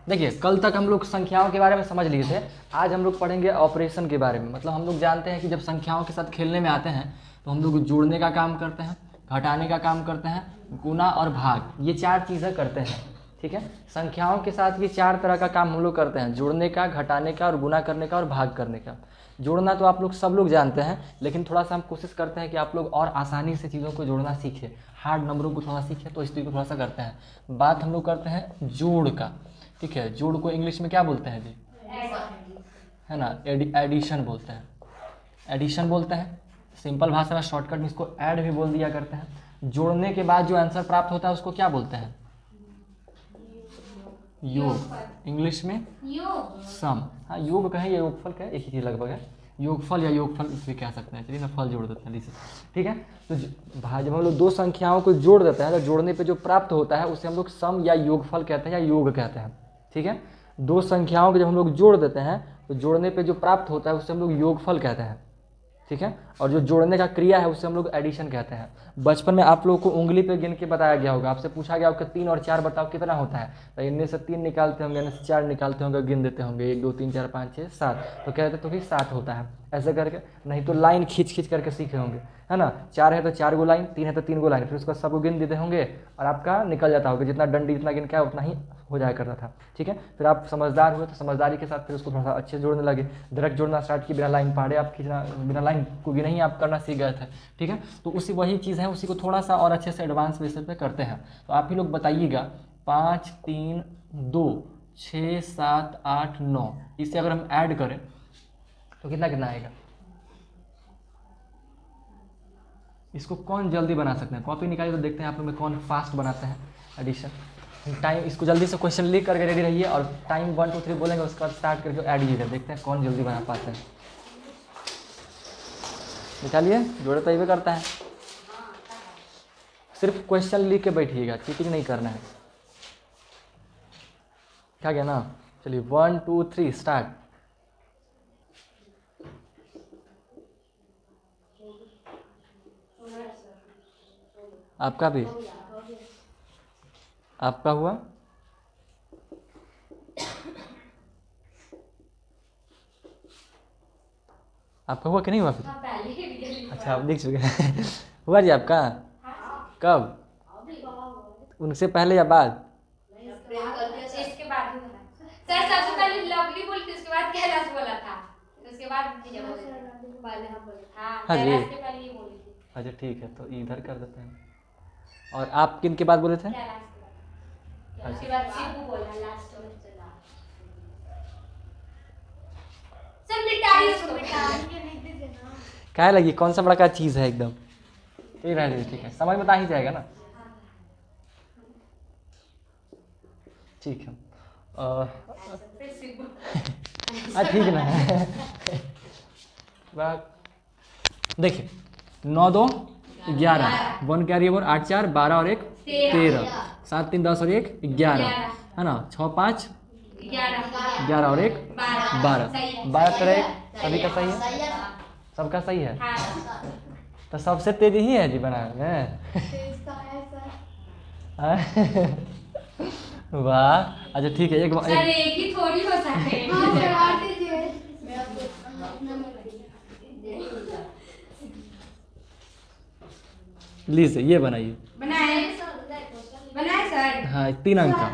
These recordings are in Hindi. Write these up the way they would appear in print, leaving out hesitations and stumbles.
देखिए कल तक हम लोग संख्याओं के बारे में समझ लिए थे, आज हम लोग पढ़ेंगे ऑपरेशन के बारे में। मतलब हम लोग जानते हैं कि जब संख्याओं के साथ खेलने में आते हैं तो हम लोग जोड़ने का काम करते हैं, घटाने का काम करते हैं, गुना और भाग, ये 4 चीज़ें करते हैं। ठीक है, संख्याओं के साथ भी 4 तरह का काम हम लोग करते हैं, जोड़ने का, घटाने का और गुना करने का और भाग करने का। जोड़ना तो आप लोग सब लोग जानते हैं, लेकिन थोड़ा सा हम कोशिश करते हैं कि आप लोग और आसानी से चीज़ों को जोड़ना सीखें, हार्ड नंबरों को थोड़ा सीखें, तो इस चीज़ को थोड़ा सा करते हैं। बात हम लोग करते हैं जोड़ का। ठीक है, जोड़ को इंग्लिश में क्या बोलते हैं जी? है ना, एडिशन बोलते हैं, एडिशन बोलते हैं। सिंपल भाषा में शॉर्टकट में इसको ऐड भी बोल दिया करते हैं। जोड़ने के बाद जो आंसर प्राप्त होता है उसको क्या बोलते हैं? योग, इंग्लिश में सम। हाँ, योग कहें या योगफल कहें, एक ही चीज़ लगभग है, योगफल या योगफल इस भी कह सकते हैं। चलिए मैं फल जोड़ देता हूँ इसे। ठीक है, तो जब हम लोग दो संख्याओं को जोड़ देते हैं तो जोड़ने पे जो प्राप्त होता है उसे हम लोग सम या योगफल कहते हैं या योग कहते हैं। ठीक है, दो संख्याओं को जब हम लोग जोड़ देते हैं तो जोड़ने पे जो प्राप्त होता है उसे हम लोग योगफल कहते हैं। ठीक है, और जो जोड़ने का क्रिया है उसे हम लोग एडिशन कहते हैं। बचपन में आप लोगों को उंगली पे गिन के बताया गया होगा, आपसे पूछा गया होगा 3 और 4 बताओ कितना होता है, तो इनमें से 3 निकालते होंगे, इनमें से 4 निकालते होंगे, गिन देते होंगे 1 2 3 4 5 6 7, तो कहते तो कि 7 होता है ऐसे करके। नहीं तो लाइन खींच खींच करके सीखे होंगे, है ना, 4 है तो 4 गो लाइन, 3 है तो 3 गो लाइन, फिर उसका सबको गिन देते होंगे और आपका निकल जाता होगा, जितना डंडी जितना गिन के उतना ही हो जाया करता था। ठीक है, फिर आप समझदार हुए तो समझदारी के साथ फिर उसको थोड़ा सा अच्छे जोड़ने लगे, डायरेक्ट जोड़ना स्टार्ट किए, बिना लाइन पढ़े आप खींचना, बिना लाइन को गिना ही आप करना सीख गए थे। ठीक है, तो उसी वही चीज़ है, उसी को थोड़ा सा और अच्छे से एडवांस बेसिस पे करते हैं। तो आप ही लोग बताइएगा 5 3 2 6 7 8 9, इसे अगर हम ऐड करें तो कितना कितना आएगा? इसको कौन जल्दी बना सकते हैं? कॉपी निकालिए तो देखते हैं आप लोग में कौन फास्ट बनाते हैं एडिशन। टाइम, इसको जल्दी से क्वेश्चन लिख करके रेडी रहिए और टाइम 1 2 3 बोलेंगे, उसके बाद स्टार्ट करके ऐड कीजिएगा, देखते हैं कौन जल्दी बना पाते हैं। निकालिए, जोड़े तो ये करता है, सिर्फ क्वेश्चन लिख के बैठिएगा, चीटिंग नहीं करना है। क्या गया ना? चलिए 1 2 3 स्टार्ट। आपका भी? आपका हुआ? आपका हुआ कि नहीं हुआ फिर? अच्छा, आप देख चुके हैं। हुआ जी आपका? कब? उनसे पहले या बाद? इसके बाद ही बना। सर सबसे पहले लवली बोलती, उसके बाद कैलाश बोला था, उसके बाद पहले हम बोले। हाँ, हाँ जी, कैलाश के पहले ये बोली थी। अच्छा ठीक है, तो इधर कर देते हैं। और आप किन के बाद बोले थे? कैलाश के बाद, उसके बाद शिबू बोला लास्ट में। सर मिटाइए उसको, मिटाइए। क्या लगी, कौन सा बड़ा का चीज़ है एकदम? ये रहने दीजिए, ठीक है, समझ में तो आ ही जाएगा ना। ठीक है, ठीक ना है। देखिए 9 2 11, 1 कैरी ओवर, 8 4 12 और 1 13, 7 3 10 और 1 11, है ना, 6 5 11 और 1 12, 12 तरह 1 सभी का सही है, सबका सही है। तो सबसे तेज ही है जी बनाने में। वाह, अच्छा ठीक है, एक ही थोड़ी हो सकते हैं। लीजिए ये बनाइए। बनाए बनाए सर। हाँ 3 अंक का,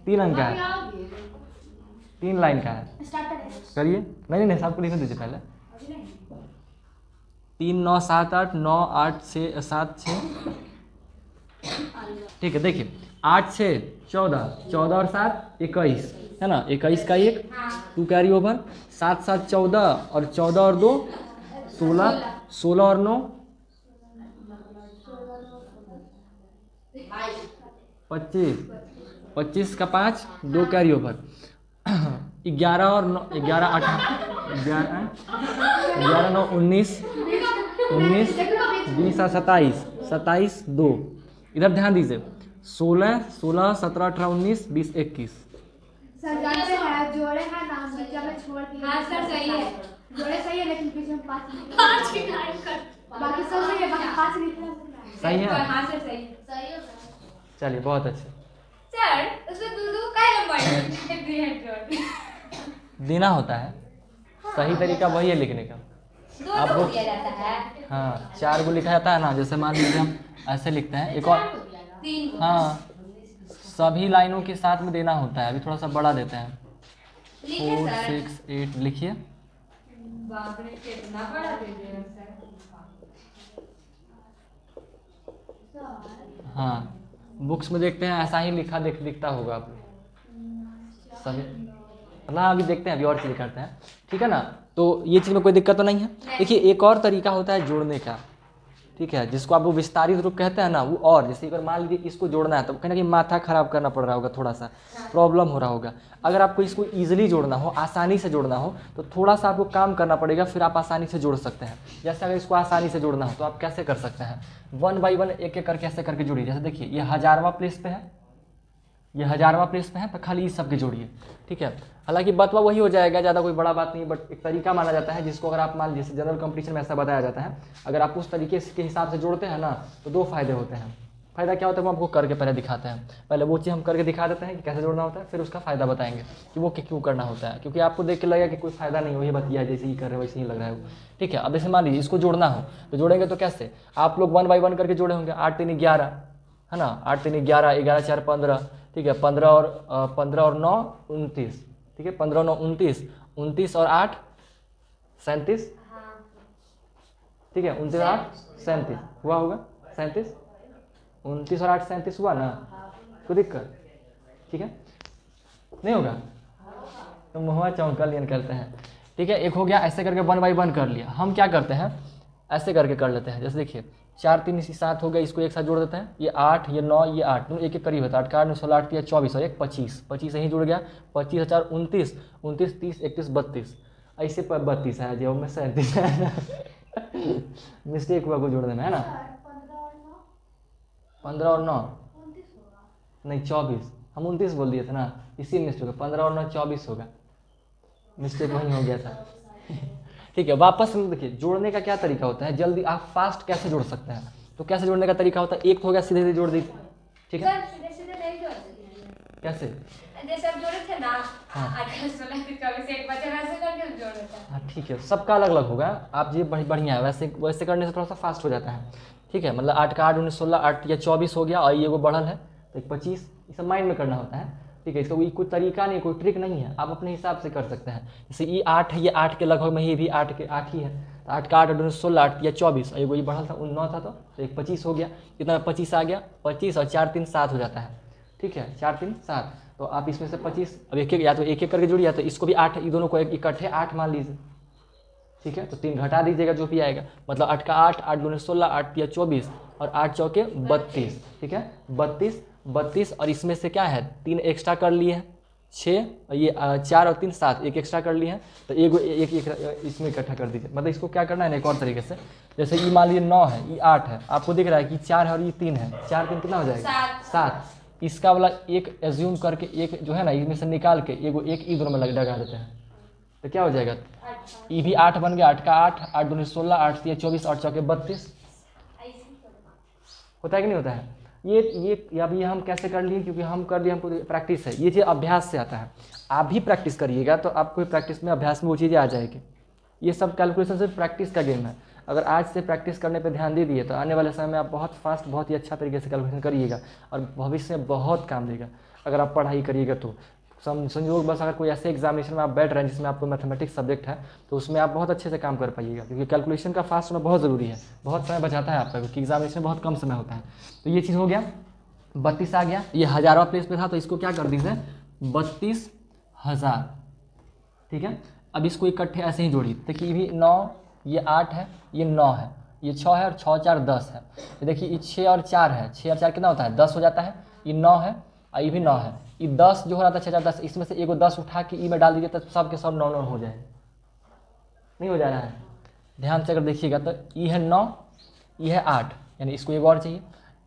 3 अंक का है, 3 लाइन का है। करिए, नहीं नहीं सबको लिखने दीजिए पहले। 3 9 7 8 9 8 6 7 6, ठीक है। देखिए 8 6 14, 14 और 7 21, है ना, 21 का 1 2 कैरी ओवर, 7 7 14 और 14 और 2 16, 16 और 9 25, 25 का 5 2 कैरी ओवर, 11 और 9 11 8 11 9 19 19 20 और 27 27 2, इधर ध्यान दीजिए 16 16 17 18 19 20 21। जोड़े का नाम बीच में छोड़ दिया। हाँ सर सही है, जोड़े सही है लेकिन बीच में 5 पाँच की लाइन कर, बाकी सब सही है, बाकी 5 नहीं। सही है, हाँ सर सही है। चलिए बहुत अच्छे। सर सर उसमें दो का नंबर 300 देना होता है, सही तरीका वही है लिखने का। दो को दिया जाता है। हाँ 4 को लिखा जाता है ना, जैसे मान लीजिए हम ऐसे लिखते हैं एक और, 3 को। हाँ सभी लाइनों के साथ में देना होता है। अभी थोड़ा सा बड़ा देते हैं, लिखिए 4 सर। 6 8 लिखिए। बाप रे कितना बड़ा दे दिया सर। हाँ बुक्स में देखते हैं ऐसा ही दिखता होगा आप सभी, मतलब अभी देखते हैं, अभी और चीज़ करते हैं, ठीक है ना। तो ये चीज़ में कोई दिक्कत तो नहीं है। देखिए एक और तरीका होता है जोड़ने का, ठीक है, जिसको आप वो विस्तारित रूप कहते हैं ना, वो और जैसे अगर मान लीजिए इसको जोड़ना है तो कहीं ना कहीं माथा खराब करना पड़ रहा होगा, थोड़ा सा प्रॉब्लम हो रहा होगा। अगर आपको इसको ईजिली जोड़ना हो, आसानी से जोड़ना हो, तो थोड़ा सा आपको काम करना पड़ेगा, फिर आप आसानी से जोड़ सकते हैं। जैसे अगर इसको आसानी से जोड़ना हो तो आप कैसे कर सकते हैं, 1 बाई 1 एक एक करके ऐसे करके जोड़िए। जैसे देखिए ये 1000वां प्लेस पे है, ये 1000वां प्लेस पे है, तो खाली इस सब के जोड़िए, ठीक है। हालांकि बतवा वही हो जाएगा, ज़्यादा कोई बड़ा बात नहीं, बट एक तरीका माना जाता है जिसको अगर आप मान लीजिए जनरल कंपटीशन में ऐसा बताया जाता है, अगर आप उस तरीके के हिसाब से जोड़ते हैं ना तो 2 फायदे होते हैं। फ़ायदा क्या होता है वो आपको करके पहले दिखाते हैं, पहले वो चीज़ हम करके दिखा देते हैं कि कैसे जोड़ना होता है, फिर उसका फ़ायदा बताएंगे कि वो क्यों करना होता है, क्योंकि आपको देख के लगेगा कि कोई फ़ायदा नहीं, वही बतिया जैसे ही कर रहे हो वैसे ही लग रहा है वो, ठीक है। अब जैसे मान लीजिए इसको जोड़ना हो तो जोड़ेंगे तो कैसे, आप लोग 1 बाई 1 करके जोड़े होंगे, 8 3 11 है ना, 8 3 11 11 4 15, ठीक है, 15 और 9 29, ठीक है, 15 9 29, 29 और 8 37, ठीक है, 29 और 8 37 हुआ होगा, 37, 29 और 8 37 हुआ ना, कोई दिक्कत, ठीक है, नहीं होगा तो मुहवा चौंकलियन करते हैं, ठीक है। एक हो गया, ऐसे करके 1 बाई 1 कर लिया। हम क्या करते हैं, ऐसे करके कर लेते हैं। जैसे देखिए 4 3 7 हो गया, इसको एक साथ जोड़ देते हैं, ये 8 ये 9 ये 8, दोनों एक एक करीब होता है, 8 का 8 9 16 8 या 24 और एक 25, 25 यहीं जुड़ गया, 25 और 4 29, 29 30 31 32, ऐसे पर 32 है, जब में 37 है मिस्टेक हुआ को जोड़ देना है ना, 15 और 9 नहीं 24, हम 29 बोल दिए थे ना, इसी मिस्टेक होगा, 15 और 9 24 होगा, मिस्टेक वहीं हो गया था ठीक है। वापस में देखिए जोड़ने का क्या तरीका होता है, जल्दी आप फास्ट कैसे जोड़ सकते हैं, तो कैसे जोड़ने का तरीका होता है, एक तो हो गया सीधे सीधे जोड़ दी, ठीक है, सर सीधे सीधे नहीं जोड़ सकते, कैसे, जैसे आप जोड़े थे ना हाँ 8 16 24 एक बचे वैसे करके जोड़ देता है। हाँ ठीक है, सबका अलग अलग होगा, आप ये बढ़िया है, वैसे वैसे करने से थोड़ा सा फास्ट हो जाता है, ठीक है। मतलब 8 का 8 19 16 8 या 24 हो गया, और ये वो बढ़ल है तो 25, ये सब माइंड में करना होता है, ठीक है। इसका कोई तरीका नहीं, कोई ट्रिक नहीं है, आप अपने हिसाब से कर सकते हैं। जैसे ये 8 है, ये 8 के लगभग में, ये भी 8 के 8 ही है, तो 8 का 8 19 16 8 या 24, और ये वही बढ़ल था 9 था, तो एक 25 हो गया, कितना 25 आ गया, 25 और 4 3 7 हो जाता है, ठीक है, 4 3 7, तो आप इसमें से 25 अब एक एक या तो एक एक करके जोड़िए, तो इसको भी 8, ये दोनों को इकट्ठे 8 मान लीजिए, ठीक है, तो 3 घटा दीजिएगा जो भी आएगा, मतलब 8 का 8 8 2 16 8 या 24 और 8 चौके 32, ठीक है, 32 और इसमें से क्या है 3 एक्स्ट्रा कर लिए हैं 6, और ये 4 और 3 7 एक एक्स्ट्रा कर लिए हैं, तो एक इसमें इकट्ठा कर दीजिए। मतलब इसको क्या करना है ना एक और तरीके से, जैसे ये मान लीजिए 9 है, ये 8 है, आपको दिख रहा है कि 4 है और ये 3 है, 4 3 कितना हो जाएगा 7, इसका वाला एक एज्यूम करके एक जो है ना इसमें से निकाल के एक ई दोनों में लगा देते हैं, तो क्या हो जाएगा, ये भी 8 बन गया, 8 का 8 8 2 16 8 या 24 8 चौके 32, होता है कि नहीं होता है। ये अब ये हम कैसे कर लिए, क्योंकि हम कर लिए, हमको प्रैक्टिस है, ये चीज़ अभ्यास से आता है। आप भी प्रैक्टिस करिएगा तो आपको प्रैक्टिस में अभ्यास में वो चीज़ें आ जाएगी। ये सब कैलकुलेशन सिर्फ प्रैक्टिस का गेम है। अगर आज से प्रैक्टिस करने पे ध्यान दे दिए तो आने वाले समय में आप बहुत फास्ट बहुत ही अच्छा तरीके से कैलकुलेशन करिएगा और भविष्य में बहुत काम देगा अगर आप पढ़ाई करिएगा तो। संयोग बस अगर कोई ऐसे एग्जामिनेशन में आप बैठ रहे हैं जिसमें आपको मैथमेटिक्स सब्जेक्ट है तो उसमें आप बहुत अच्छे से काम कर पाइएगा, क्योंकि कैलकुलेशन का फास्ट होना बहुत ज़रूरी है, बहुत समय बचाता है आपका, क्योंकि एग्जामिनेशन में बहुत कम समय होता है। तो ये चीज़ हो गया, 32 आ गया, ये 1000वां प्लेस पे था तो इसको क्या कर दीजिए 32,000, ठीक है। अब इसको इकट्ठे ऐसे ही जोड़िए, देखिए ये भी 9 ये 8 है ये 9 है ये 6 है और 6 4 10 है, ये देखिए ये 6 और 4 है, 6 और 4 कितना होता है 10 हो जाता है, ये 9 है और ये भी 9 है, ये 10 जो हो रहा था 6 4 10, इसमें से एगो 10 उठा के ई में डाल दीजिए तो सब के सब 9 9 हो जाएगा, नहीं हो जा रहा है। ध्यान से अगर देखिएगा तो ये है 9 ये है 8, यानी इसको एगो और चाहिए,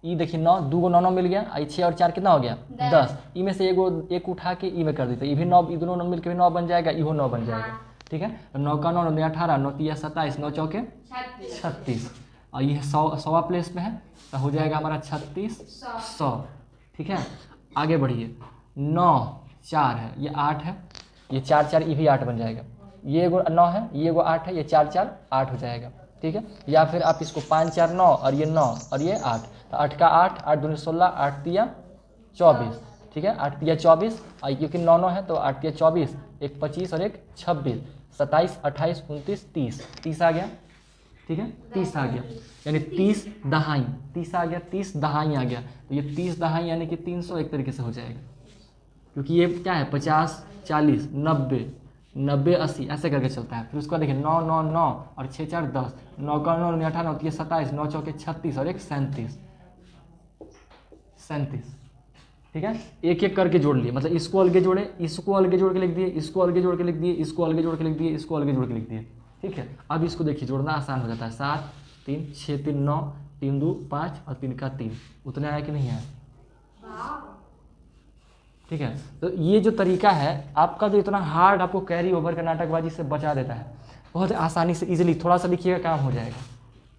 ई देखिए 9 2 को 9 9 मिल गया, आई 6 और 4 कितना हो गया 10, ई में से एक उठा के ई में कर देते, ये भी 9, ये दोनों 9 मिल के भी 9 बन जाएगा, इहो 9 बन जाएगा, ठीक है। 9 का 9 9 18 9 3 27 9 चौके 36, और ये 100वां प्लेस पे है तो हो जाएगा हमारा 3600, ठीक है। आगे बढ़िए, 9 4 है, ये 8 है, ये 4 4 ये भी 8 बन जाएगा, ये एगो 9 है, ये एगो 8 है, ये 4 4 8 हो जाएगा, ठीक है। या फिर आप इसको 5 4 9 और ये 9 और ये 8, तो 8 का 8, 8 दूनी 16, 8 तिया 24, ठीक है, 8 तिया 24, और क्योंकि 9 9 है तो 8 तिया 24, एक 25 और एक 26, 27 28 29 30, 30 आ गया, ठीक है, 30 आ गया, यानी 30 दहाई, 30 आ गया, 30 दहाई आ गया, तो ये 30 दहाई यानी कि 300 एक तरीके से हो जाएगा, क्योंकि ये क्या है 50 40 90 90 80 ऐसे करके चलता है। फिर उसके बाद देखिए 9 9 9 और 6 4 10, 9 का 9 18 ये 27, 9 चौके 36 और एक 37, ठीक है। एक एक करके जोड़ लिए, मतलब इसको अलगे जोड़े, इसको अलगे जोड़ के लिख दिए, इसको अलगे जोड़ के लिख दिए, इसको अलगे जोड़ के लिख दिए, इसको अलगे जोड़ के लिख दिए, ठीक है। अब इसको देखिए जोड़ना आसान हो जाता है, 7 3 6 3 9 3 2 5 और 3 का 3, उतने आया कि नहीं आया, ठीक है। तो ये जो तरीका है आपका, जो इतना हार्ड आपको कैरी ओवर का नाटकबाजी से बचा देता है, बहुत आसानी से इजीली थोड़ा सा लिखिएगा काम हो जाएगा,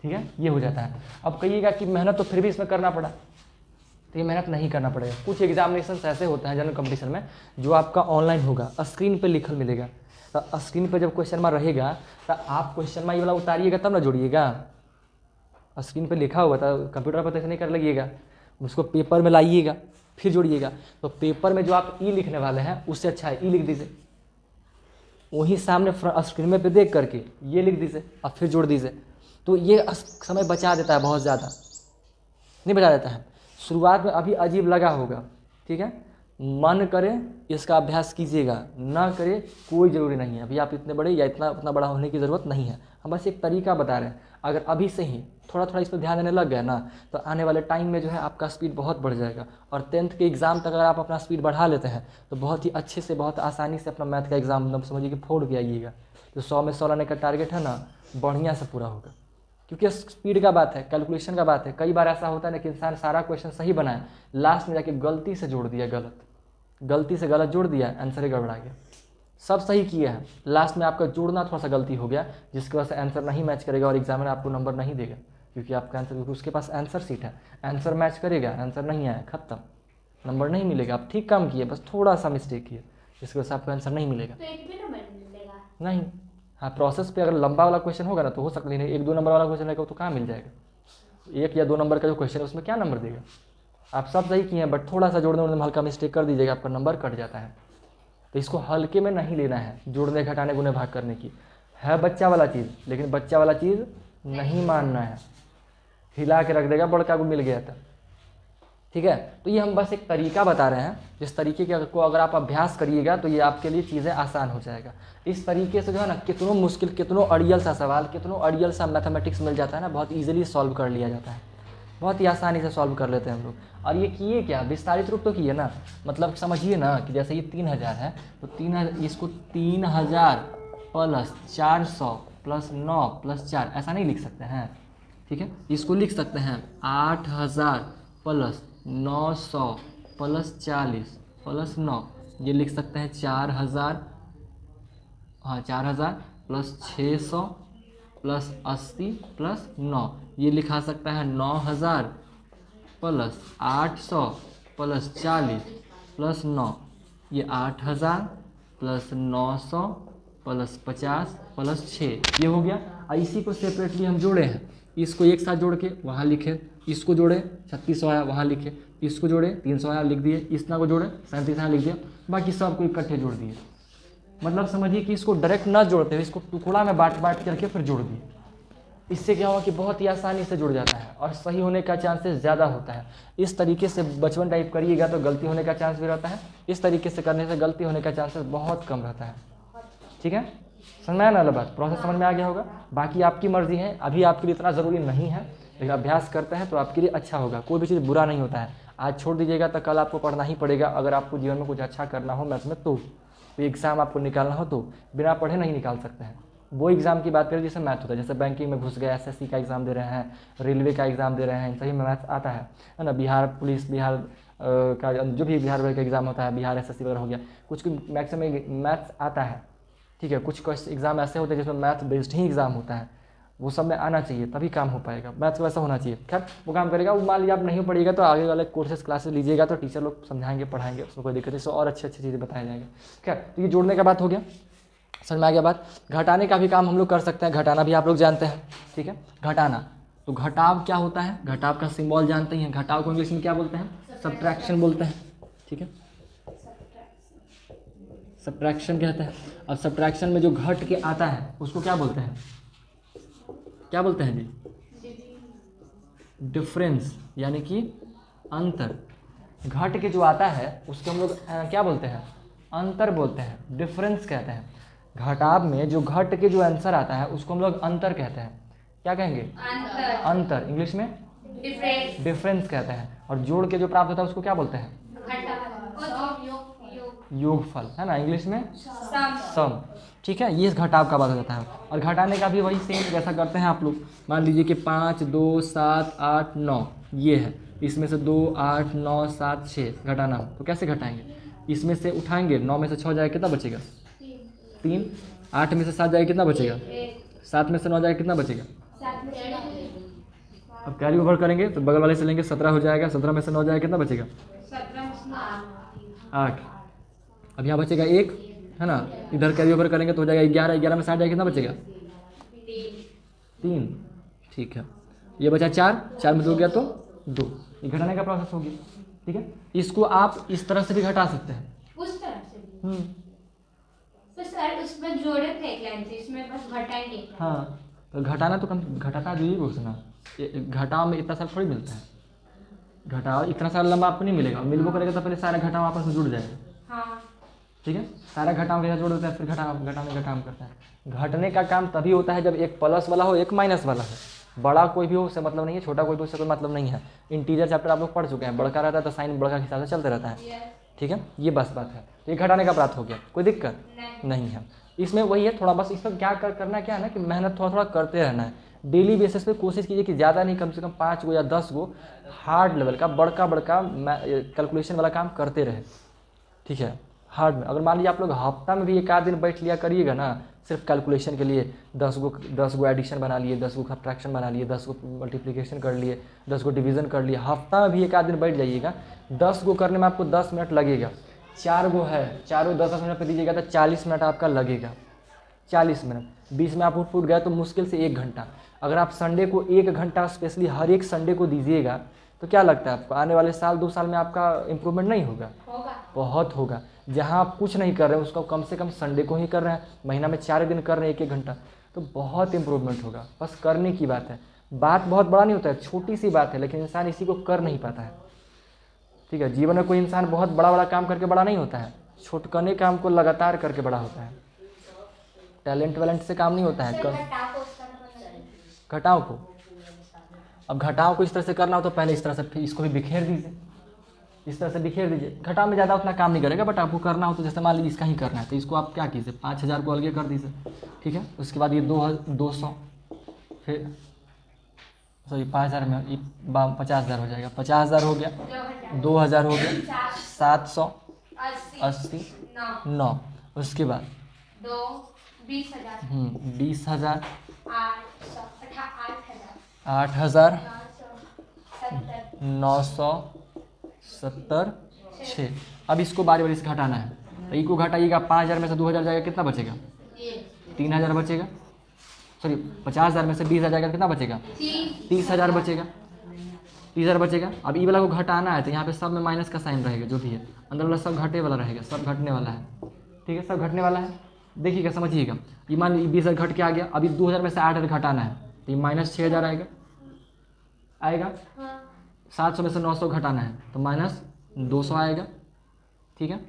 ठीक है, ये हो जाता है। अब कहिएगा कि मेहनत तो फिर भी इसमें करना पड़ा, तो ये मेहनत नहीं करना पड़ेगा। कुछ एग्जामिनेशन ऐसे होते हैं जनरल कंपटीशन में जो आपका ऑनलाइन होगा, स्क्रीन पे लिखल मिलेगा, तो स्क्रीन पे जब क्वेश्चन मार्क रहेगा तो आप क्वेश्चन मार्क ये वाला उतारिएगा तब ना जोड़िएगा, स्क्रीन पे लिखा हुआ था, कंप्यूटर पर तो ऐसे नहीं कर लगिएगा, उसको पेपर में लाइएगा फिर जोड़िएगा। तो पेपर में जो आप ई लिखने वाले हैं उससे अच्छा है ई लिख दीजिए, वहीं सामने स्क्रीन में पे देख करके ये लिख दीजिए और फिर जोड़ दीजिए, तो ये समय बचा देता है, बहुत ज़्यादा नहीं बचा देता है। शुरुआत में अभी अजीब लगा होगा, ठीक है, मन करे इसका अभ्यास कीजिएगा, ना करे कोई ज़रूरी नहीं है, अभी आप इतने बड़े या उतना बड़ा होने की ज़रूरत नहीं है, हम बस एक तरीका बता रहे हैं। अगर अभी से ही थोड़ा थोड़ा इस पर ध्यान देने लग गया ना, तो आने वाले टाइम में जो है आपका स्पीड बहुत बढ़ जाएगा, और 10th के एग्ज़ाम तक अगर आप अपना स्पीड बढ़ा लेते हैं तो बहुत ही अच्छे से, बहुत आसानी से अपना मैथ का एग्ज़ाम मतलब समझिए कि फोड़ के आइएगा। तो 100 में 100 लाने का टारगेट है ना, बढ़िया से पूरा होगा, क्योंकि स्पीड का बात है, कैलकुलेशन का बात है। कई बार ऐसा होता है ना कि इंसान सारा क्वेश्चन सही बनाए, लास्ट में जाके गलती से जोड़ दिया, गलती से गलत जोड़ दिया, आंसर ही गड़बड़ा गया। सब सही किया है, लास्ट में आपका जोड़ना थोड़ा सा गलती हो गया, जिसकी वजह से आंसर नहीं मैच करेगा और एग्जामिनर आपको नंबर नहीं देगा, क्योंकि आपका आंसर, क्योंकि उसके पास आंसर सीट है, आंसर मैच करेगा, आंसर नहीं आया खत्म, नंबर नहीं मिलेगा। आप ठीक काम किए, बस थोड़ा सा मिस्टेक किए, जिसकी वजह से आपको आंसर नहीं मिलेगा। तो एक भी नंबर मिलेगा नहीं, हाँ, प्रोसेस पे अगर लंबा वाला क्वेश्चन होगा ना तो हो सकता नहीं, 1 2 नंबर वाला क्वेश्चन रहेगा तो कहाँ मिल जाएगा, 1 या 2 नंबर का जो क्वेश्चन है उसमें क्या नंबर देगा। आप सब सही किए हैं, बट थोड़ा सा जोड़ने में हल्का मिस्टेक कर दीजिएगा, आपका नंबर कट जाता है। तो इसको हल्के में नहीं लेना है, जोड़ने घटाने गुने भाग करने की है बच्चा वाला चीज़, लेकिन बच्चा वाला चीज़ नहीं मानना है, हिला के रख देगा बड़का को मिल गया था, ठीक है। तो ये हम बस एक तरीका बता रहे हैं, जिस तरीके के को अगर आप अभ्यास करिएगा तो ये आपके लिए चीज़ें आसान हो जाएगा। इस तरीके से जो है ना, कितनों मुश्किल, कितनों अड़ियल सा सवाल, कितनों अड़ियल सा मैथमेटिक्स मिल जाता है ना, बहुत ईजिली सॉल्व कर लिया जाता है, बहुत ही आसानी से सॉल्व कर लेते हैं हम लोग। और ये किए क्या, विस्तारित रूप तो किए ना, मतलब समझिए ना कि जैसे ये 3000 है तो 3000, इसको 3000 प्लस 400 प्लस 9 प्लस 4 ऐसा नहीं लिख सकते हैं, ठीक है। इसको लिख सकते हैं 8000 प्लस 900 प्लस 40 प्लस 9, ये लिख सकते हैं 4000, हाँ 4000 प्लस 600 प्लस 80 प्लस 9, ये लिखा सकता है 9000 प्लस 800 प्लस 40 प्लस 9, ये 8000 प्लस 900 प्लस 50 प्लस 6, ये हो गया। और इसी को सेपरेटली हम जोड़े हैं, इसको एक साथ जोड़ के वहाँ लिखे, इसको जोड़े 3600 आया वहाँ लिखे, इसको जोड़े 300 आया लिख दिए, इतना को जोड़े 37 आया लिख दिया, बाकी सबको इकट्ठे जोड़ दिए। मतलब समझिए कि इसको डायरेक्ट ना जोड़ते हुए इसको टुकड़ा में बांट करके फिर जोड़ दिए। इससे क्या हुआ कि बहुत ही आसानी से जुड़ जाता है और सही होने का चांसेस ज़्यादा होता है। इस तरीके से बचपन टाइप करिएगा तो गलती होने का चांस भी रहता है, इस तरीके से करने से गलती होने का चांसेस बहुत कम रहता है, ठीक है। समझ में आया ना वाला बात, प्रोसेस समझ में आ गया होगा। बाकी आपकी मर्जी है, अभी आपके लिए इतना ज़रूरी नहीं है, लेकिन अभ्यास करते हैं तो आपके लिए अच्छा होगा। कोई भी चीज़ बुरा नहीं होता है, आज छोड़ दीजिएगा तो कल आपको पढ़ना ही पड़ेगा। अगर आपको जीवन में कुछ अच्छा करना हो मैथ्स में, तो एग्ज़ाम आपको निकालना हो तो बिना पढ़े नहीं निकाल सकते हैं। वो एग्ज़ाम की बात करें जिससे मैथ होता है, जैसे बैंकिंग में घुस गए, एसएससी का एग्ज़ाम दे रहे हैं, रेलवे का एग्ज़ाम दे रहे हैं, इन सभी में मैथ्स आता है ना। बिहार पुलिस, बिहार का जो भी बिहार का एग्ज़ाम होता है, बिहार एसएससी वगैरह हो गया, कुछ मैक्सिमम मैथ्स आता है, ठीक है। कुछ एग्ज़ाम ऐसे होते हैं जिसमें मैथ बेस्ड ही एग्ज़ाम होता है, वो सब में आना चाहिए, तभी काम हो पाएगा। मैथ्स वैसा होना चाहिए। खैर वो काम करेगा। वो मान लीजिए आप नहीं पढ़िएगा तो आगे वाले कोर्सेज क्लासेस लीजिएगा तो टीचर लोग समझाएंगे पढ़ाएंगे, उसमें कोई दिक्कत नहीं, इससे और अच्छी चीज़ें बताए जाएंगे। खैर तो ये जोड़ने का बात हो गया, समझ में आ गया बात। घटाने का भी काम हम लोग कर सकते हैं, घटाना भी आप लोग जानते हैं, ठीक है। घटाना तो घटाव क्या होता है, घटाव का सिंबल जानते ही हैं। घटाव को इंग्लिश में क्या बोलते हैं, सब्ट्रैक्शन बोलते हैं, ठीक है, सब्ट्रैक्शन कहते हैं। अब सब्ट्रैक्शन में जो घट के आता है उसको क्या बोलते हैं, क्या बोलते हैं जी, डिफरेंस, यानी कि अंतर। घट के जो आता है उसको हम लोग क्या बोलते हैं, अंतर बोलते हैं, डिफरेंस कहते हैं। घटाव में जो घट के जो आंसर आता है उसको हम लोग अंतर कहते हैं। क्या कहेंगे, अंतर, इंग्लिश में डिफरेंस कहते हैं। और जोड़ के जो प्राप्त होता है उसको क्या बोलते हैं, योगफल, है ना, इंग्लिश में सम, ठीक है। ये घटाव का बात हो जाता है। और घटाने का भी वही सेम जैसा करते हैं आप लोग। मान लीजिए कि 5, 2, 7, 8, 9 ये है, इसमें से 2, 8, 9, 7, 6 घटाना हो तो कैसे घटाएंगे, इसमें से उठाएंगे, 9 में से 6 जाएगा कितना बचेगा, 3, 8 में से 7 जाएगा कितना बचेगा, 7 में से 9 जाएगा कितना बचेगा। अब कैरी ओवर करेंगे तो बगल वाले से लेंगे, 17 हो जाएगा, 17 में से 9 जाएगा कितना बचेगा, 8। अब यहाँ बचेगा 1, है ना, इधर कैरी ओवर करेंगे तो हो जाएगा 11, 11 में 7 जाएगा कितना बचेगा, 3, ठीक है। ये बचा 4, 4 में 2 गया तो 2, ये घटाने का प्रोसेस हो गया, ठीक है। इसको आप इस तरह से भी घटा सकते हैं, उस तरह से भी। तो सर उसमें जोड़े फेंक लेंगे, इसमें बस घटाएंगे। हाँ तो घटाना तो कम, घटाता जो ही पूछना, घटाव में इतना सारा थोड़ी मिलता है, घटाव इतना सारा लंबा आपको नहीं मिलेगा, मिलबो करेगा तो पहले सारा घटाव आपस में जुड़ जाएगा, हाँ ठीक है। सारा घटाव के साथ जोड़ देते हैं, फिर घटाने का काम करता है। घटने का काम तभी होता है जब एक प्लस वाला हो, एक माइनस वाला हो। बड़ा कोई भी हो उससे मतलब नहीं है, छोटा कोई भी उससे कोई मतलब नहीं है। इंटीजर चैप्टर आप लोग पढ़ चुके हैं, बड़का रहता है तो साइन बड़का के हिसाब से चलते रहता है, ठीक है। ये बस बात है, ये घटाने का प्राप्त हो गया, कोई दिक्कत नहीं है इसमें। वही है थोड़ा बस इसमें क्या करना क्या है ना कि मेहनत थोड़ा थोड़ा करते रहना है, डेली बेसिस पे कोशिश कीजिए कि ज़्यादा नहीं, कम से कम 5 गो या 10 गो हार्ड लेवल का बड़का कैलकुलेशन वाला काम करते रहे, ठीक है। हार्ड में अगर मान लीजिए आप लोग हफ्ता में भी एक आध दिन बैठ लिया करिएगा ना सिर्फ कैलकुलेशन के लिए, 10 गो एडिशन बना लिए, 10 गो सब्ट्रैक्शन बना लिए, 10 गो मल्टीप्लिकेशन कर लिए, 10 गो डिवीज़न कर लिए, हफ्ता में भी एक आध दिन बैठ जाइएगा, 10 गो करने में आपको 10 मिनट लगेगा। 4 गो है, चारों 10 मिनट पे दीजिएगा तो 40 मिनट आपका लगेगा, 40 मिनट। 20 में आप फूट गए तो मुश्किल से 1 घंटा। अगर आप संडे को 1 घंटा स्पेशली हर एक संडे को दीजिएगा तो क्या लगता है आपको आने वाले साल 2 साल में आपका इम्प्रूवमेंट नहीं होगा, बहुत होगा। जहाँ आप कुछ नहीं कर रहे हैं उसको कम से कम संडे को ही कर रहे हैं, महीना में 4 दिन कर रहे हैं 1-1 घंटा, तो बहुत इम्प्रूवमेंट होगा। बस करने की बात है, बात बहुत बड़ा नहीं होता है, छोटी सी बात है, लेकिन इंसान इसी को कर नहीं पाता है, ठीक है। जीवन में कोई इंसान बहुत बड़ा बड़ा काम करके बड़ा नहीं होता है, छोटकने काम को लगातार करके बड़ा होता है। टैलेंट वैलेंट से काम नहीं होता है। घटाव को, अब घटाव को इस तरह से करना हो तो पहले इस तरह से फिर इसको भी बिखेर दीजिए, इस तरह से बिखेर दीजिए। घटाव में ज़्यादा उतना काम नहीं करेगा, बट आपको करना हो तो जैसे मान लीजिए इसका ही करना है तो इसको आप क्या कीजिए, 5000 को अलग कर दीजिए, ठीक है। उसके बाद ये 200, फिर सॉरी 5000 में 50,000 हो जाएगा, 50,000 हो गया, 2000 हो गया, 780, 9, उसके बाद 20,000, 8,000, 970, 6। अब इसको बारी बारी से घटाना है, तो ई को घटाइएगा, 5,000 में से 2,000 जाएगा कितना बचेगा, 3,000 बचेगा। सॉरी 50,000 में से 20,000 जाएगा कितना बचेगा, 30,000 बचेगा, 30,000 बचेगा। अब ई वाला को घटाना है तो यहाँ पे सब में माइनस का साइन रहेगा, जो भी है अंदर वाला सब घटे वाला रहेगा, सब घटने वाला है, ठीक है, सब घटने वाला है। देखिएगा समझिएगा, ये मान लीजिए 20,000 घट के आ गया, अभी 2,000 में से 8,000 घटाना है तो ये माइनस 6,000 आएगा। 700 में से 900 घटाना है तो माइनस 200 आएगा, ठीक है।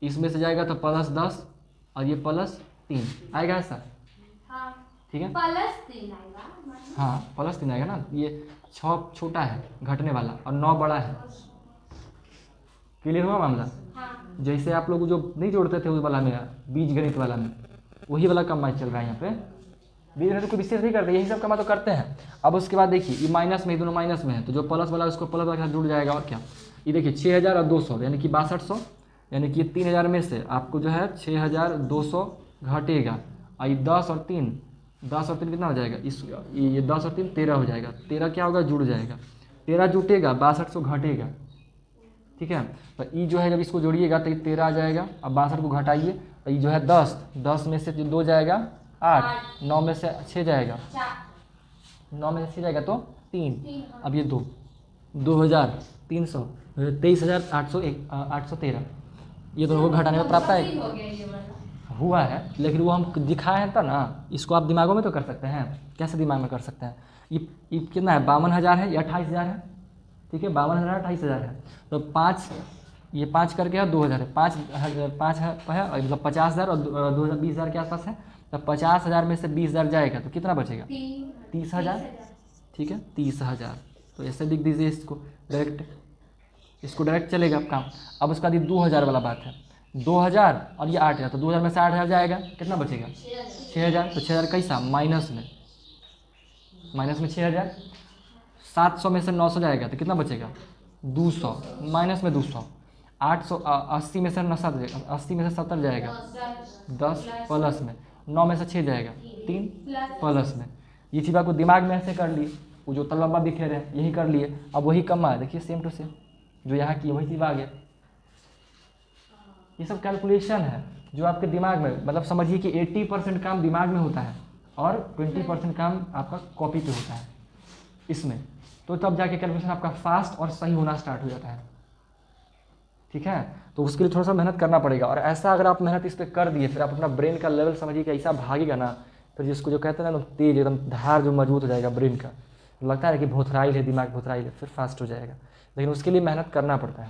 इसमें से जाएगा तो +10 और ये +3 आएगा ऐसा, ठीक है, +3 आएगा, हाँ +3 आएगा ना। ये 6 छोटा है घटने वाला और 9 बड़ा है, क्लियर हुआ मामला। जैसे आप लोग जो नहीं जोड़ते थे उस वाला में, बीज गणित वाला में, वही वाला कम चल रहा है यहाँ पे। बीज गणित को विशेष नहीं करते, यही सब कमा तो करते हैं। अब उसके बाद देखिए ये माइनस में, दोनों माइनस में है तो जो प्लस वाला उसको प्लस वाला के साथ जुड़ जाएगा, और क्या, ये देखिए 6,000 और 200 यानी कि 6200, यानी कि 3,000 में से आपको जो है 6,200 घटेगा, और ये 10 और 3 10 और 3 कितना हो जाएगा, इस ये 10 और 3 13 हो जाएगा। 13 क्या होगा, जुड़ जाएगा। 13 जुटेगा, 62 घटेगा। ठीक है, तो ई जो है जब इसको जोड़िएगा तो ये 13 आ जाएगा। अब 62 को घटाइए तो ये जो है 10 में से 2 जाएगा 8, 9 में से 6 जाएगा, 9 में से 6 जाएगा तो 3। अब ये 2300 23,813 ये दोनों को घटाने में प्राप्त है हुआ है। लेकिन वो हम दिखाए हैं तो ना, इसको आप दिमागों में तो कर सकते हैं। कैसे दिमाग में कर सकते हैं, ये कितना है, 52,000 है या 28,000 है। ठीक है, 52,000 28,000 है तो 5 ये 5 करके है 2,000 है, 5 है मतलब 50,000 और 2,000 20,000 के आसपास है। तो 50,000 में से 20,000 जाएगा तो कितना बचेगा, 30,000। ठीक है, 30,000। तो ऐसे लिख दीजिए इसको डायरेक्ट, इसको डायरेक्ट चलेगा काम। अब उसका 2,000 वाला बात है, 2,000 और ये 8,000, तो 2,000 में से 8,000 जाएगा, कितना बचेगा 6,000। तो 6,000 कैसा, माइनस में 6,000। 700 में से 900 जाएगा तो कितना बचेगा 200, माइनस में 200। 80 में से 70 जाएगा 10 प्लस में, 9 में से 6 जाएगा 3 प्लस में। ये चीज़ आपको दिमाग में ऐसे कर लिए, वो जो तलम्बा दिखे रहे यही कर लिए। अब वही कमा है, देखिए सेम टू सेम जो यहाँ की वही चीज़ आ गया। ये सब कैलकुलेशन है जो आपके दिमाग में, मतलब समझिए कि 80% काम दिमाग में होता है और 20% काम आपका कॉपी पे होता है इसमें। तो तब जाके कैलकुलेशन आपका फास्ट और सही होना स्टार्ट हो जाता है। ठीक है, तो उसके लिए थोड़ा सा मेहनत करना पड़ेगा। और ऐसा अगर आप मेहनत इस पर कर दिए, फिर आप अपना ब्रेन का लेवल समझिए कि ऐसा भागेगा ना, फिर जिसको जो कहते हैं ना तेज एकदम धार जो मजबूत हो जाएगा ब्रेन का, लगता है कि भोथराइल है दिमाग, भोथराइल है, फिर फास्ट हो जाएगा। लेकिन उसके लिए मेहनत करना पड़ता है।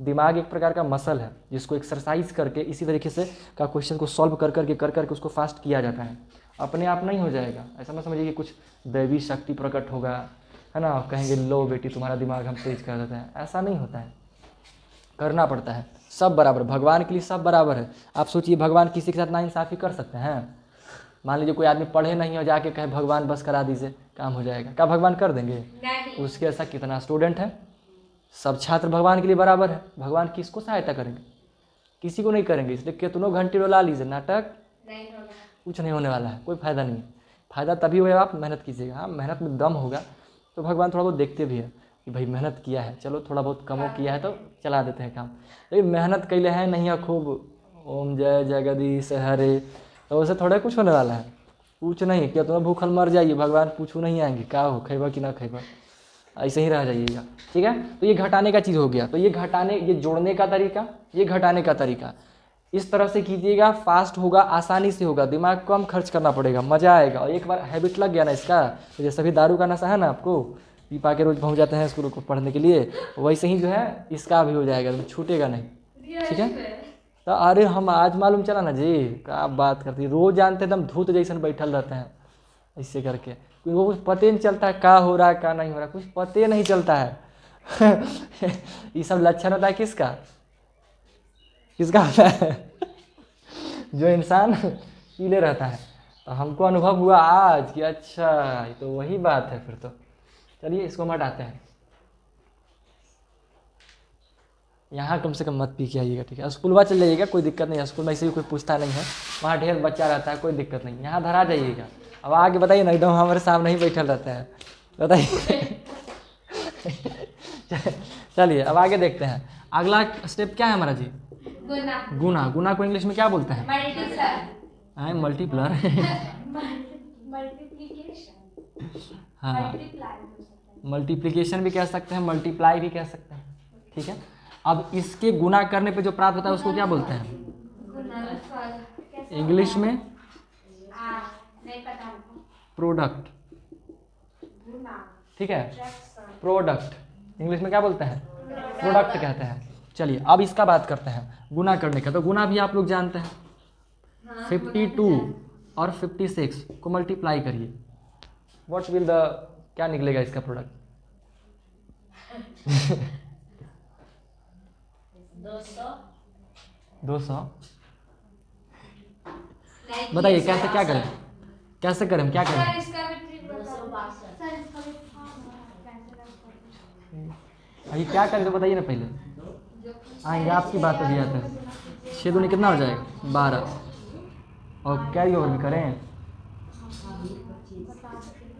दिमाग एक प्रकार का मसल है जिसको एक्सरसाइज करके इसी तरीके से का क्वेश्चन को सॉल्व कर करके उसको फास्ट किया जाता है। अपने आप नहीं हो जाएगा। ऐसा मत समझिए कि कुछ दैवी शक्ति प्रकट होगा, है ना, कहेंगे लो बेटी तुम्हारा दिमाग हम तेज कर देते हैं, ऐसा नहीं होता है। करना पड़ता है, सब बराबर, भगवान के लिए सब बराबर है। आप सोचिए भगवान किसी के साथ नाइंसाफ़ी कर सकते हैं। मान लीजिए कोई आदमी पढ़े नहीं हो, जाके कहे भगवान बस करा दीजिए काम हो जाएगा, क्या भगवान कर देंगे? उसके ऐसा कितना स्टूडेंट है, सब छात्र भगवान के लिए बराबर है। भगवान किसको सहायता करेंगे? किसी को नहीं करेंगे। इसलिए कितनों घंटे डोला लीजिए, नाटक कुछ नहीं होने वाला है, कोई फ़ायदा नहीं है। फ़ायदा तभी होगा आप मेहनत कीजिएगा। हाँ, मेहनत में दम होगा तो भगवान थोड़ा बहुत देखते भी है कि भाई मेहनत किया है, चलो थोड़ा बहुत कमो किया है तो चला देते हैं काम। लेकिन मेहनत कैले है नहीं है खूब, ओम जय जगदीश हरे, तो उसे थोड़ा कुछ होने वाला है, कुछ नहीं। क्या तुम्हें भूखल मर जाइए, भगवान पूछू नहीं आएंगे क्या हो, खेबा कि ना खेबा, ऐसे ही रह जाइएगा। ठीक है, तो ये घटाने का चीज़ हो गया। तो ये घटाने, ये जोड़ने का तरीका, ये घटाने का तरीका, इस तरह से कीजिएगा, फास्ट होगा, आसानी से होगा, दिमाग कम खर्च करना पड़ेगा, मज़ा आएगा। और एक बार हैबिट लग गया ना इसका, तो जैसे अभी दारू का नशा है ना, आपको पी पा के रोज़ पहुँच जाते हैं स्कूल को पढ़ने के लिए, वैसे ही जो है इसका भी हो जाएगा, छूटेगा नहीं। ठीक है, तो अरे हम आज मालूम चला ना जी, क्या बात करती है, रोज़ जानते एकदम धूत जैसन बैठल रहते हैं ऐसे करके, क्योंकि वो कुछ पते नहीं चलता है क्या हो रहा है क्या नहीं हो रहा है, कुछ पते नहीं चलता है। ये सब लक्षण होता है किसका, किसका होता है? जो इंसान पीले रहता है। तो हमको अनुभव हुआ आज कि अच्छा ये तो वही बात है। फिर तो चलिए इसको हटाते हैं, यहाँ कम से कम मत पी के आइएगा। ठीक है, स्कूल चल जाइएगा, कोई दिक्कत नहीं है, स्कूल में ऐसे भी कोई पूछता नहीं है, वहाँ ढेर बच्चा रहता है, कोई दिक्कत नहीं। यहाँ धरा जाइएगा। अब आगे बताइए ना, एकदम हमारे सामने ही बैठल रहता है, बताइए। चलिए अब आगे देखते हैं, अगला स्टेप क्या है हमारा जी? गुना। गुना। गुना को इंग्लिश में क्या बोलते हैं? मल्टीप्लाई। मल्टीप्लर। मल्टीप्लिकेशन। हाँ, मल्टीप्लिकेशन भी कह सकते हैं, मल्टीप्लाई भी कह सकते हैं। ठीक है, अब इसके गुना करने पे जो प्राप्त होता है उसको क्या बोलते हैं इंग्लिश में? नहीं पता हमको। प्रोडक्ट। ठीक है, प्रोडक्ट इंग्लिश में क्या बोलते हैं? प्रोडक्ट कहते हैं। चलिए अब इसका बात करते हैं गुना करने का। तो गुना भी आप लोग जानते हैं, 52 और 56 को मल्टीप्लाई करिए, व्हाट विल द, क्या निकलेगा इसका प्रोडक्ट? 200। बताइए कैसे, क्या करें, कैसे करें, क्या करें? अभी क्या करें तो बताइए ना पहले। हाँ, ये आपकी बात अभी आते हैं। 6 दूनी कितना हो जाएगा? 12। और कैरी ओवर भी करें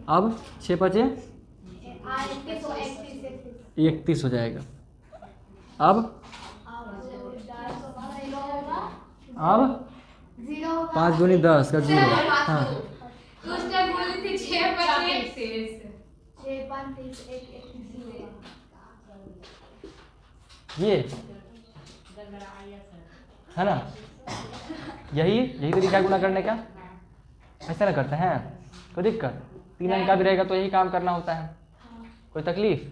अब 6 बचे 31 31 हो जाएगा। अब 5 दूनी 10 का 0। हाँ उस टाइम बोली थी 6 बचे 31 ये है ना, यही तरीका है गुणा करने का। ऐसा ना करते हैं, कोई दिक्कत? 3 अंक का भी रहेगा तो यही काम करना होता है। कोई तकलीफ?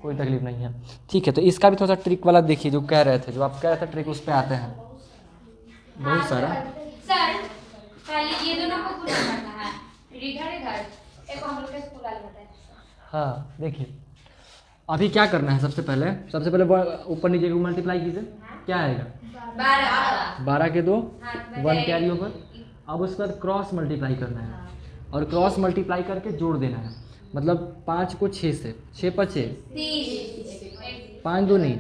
कोई तकलीफ नहीं है। ठीक है, तो इसका भी थोड़ा सा ट्रिक वाला देखिए, जो कह रहे थे, जो आप कह रहे थे ट्रिक, उस पे आते हैं बहुत सारा। सर पहले ये दोनों को गुणा करना है, इधर एक हम लोग के स्कूल वाले बताए। हाँ देखिए, अभी क्या करना है, सबसे पहले ऊपर नीचे को मल्टीप्लाई कीजिए, क्या आएगा? 12 के 2 1 कैरी ओवर। अब उसके बाद क्रॉस मल्टीप्लाई करना है, और क्रॉस मल्टीप्लाई करके जोड़ देना है। मतलब 5 को 6 से, 6 बचे 5 दूनी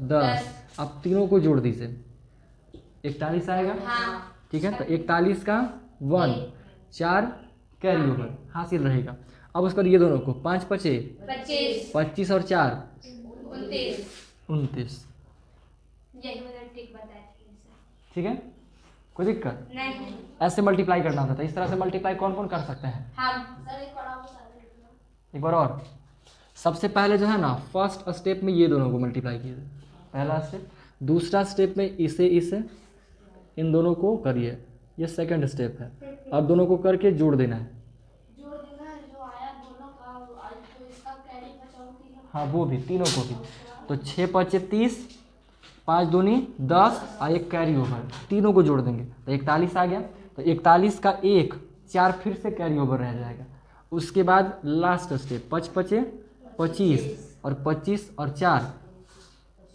10। अब तीनों को जोड़ दीजिए, 41 आएगा। ठीक है, तो 41 का 1 4 कैरी ओवर हासिल रहेगा। अब उसके बाद ये दोनों को 5 बचे 25 और 4 29। यही मैंने ट्रिक बताई थी। ठीक है, कोई दिक्कत नहीं? ऐसे मल्टीप्लाई करना होता है। इस तरह से मल्टीप्लाई कौन कौन कर सकते हैं? हम एक बार और। सबसे पहले जो है ना, फर्स्ट स्टेप में ये दोनों को मल्टीप्लाई कीजिए, पहला स्टेप। दूसरा स्टेप में इसे इन दोनों को करिए, ये सेकंड स्टेप है। अब दोनों को करके जोड़ देना है। हाँ वो भी, तीनों को भी। तो 6 5 30, 5 दूनी 10 और 1 कैरी ओवर, तीनों को जोड़ देंगे तो 41 आ गया। तो 41 का 1 4 फिर से कैरी ओवर रह जाएगा। उसके बाद लास्ट स्टेप 5 5 25 और 25 और 4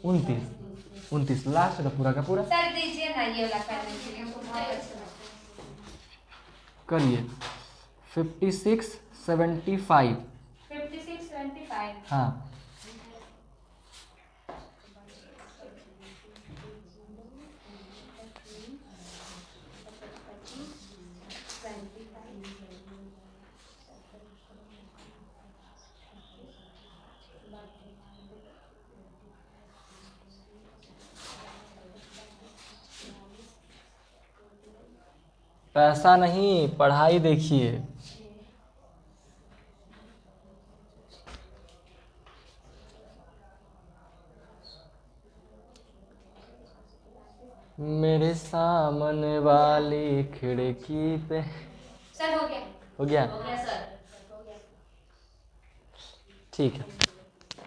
29 लास्ट का पूरा सर दीजिए ना ये वाला करने के लिए, हमको बहुत अच्छा लगता करिए। 56 75। 56 75। हाँ पैसा नहीं, पढ़ाई देखिए। मेरे सामने वाली खिड़की पे। सर हो गया? हो गया? हो गया सर, हो गया। ठीक है,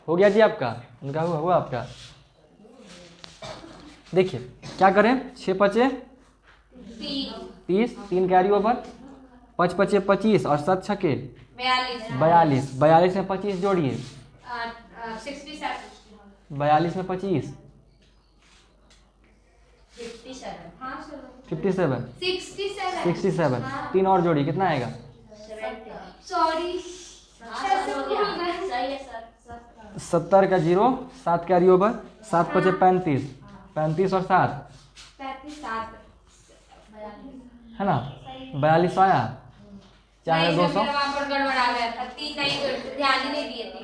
हो गया जी आपका। उनका हुआ आपका। देखिए क्या करें, 6 5 30, 3 कैरी ओवर, 5 5 25 और 7 6 42। 42 में 25 जोड़िए, 42 में 25 57 67। 3 और जोड़िए, कितना आएगा? सॉरी 70 का 0 7 कैरी ओवर, 7 5 35, 35 और 7 है ना, 42 आया। 4 में 200। गड़बड़ा गया था, 3 नहीं ध्यान ही नहीं दिए थे।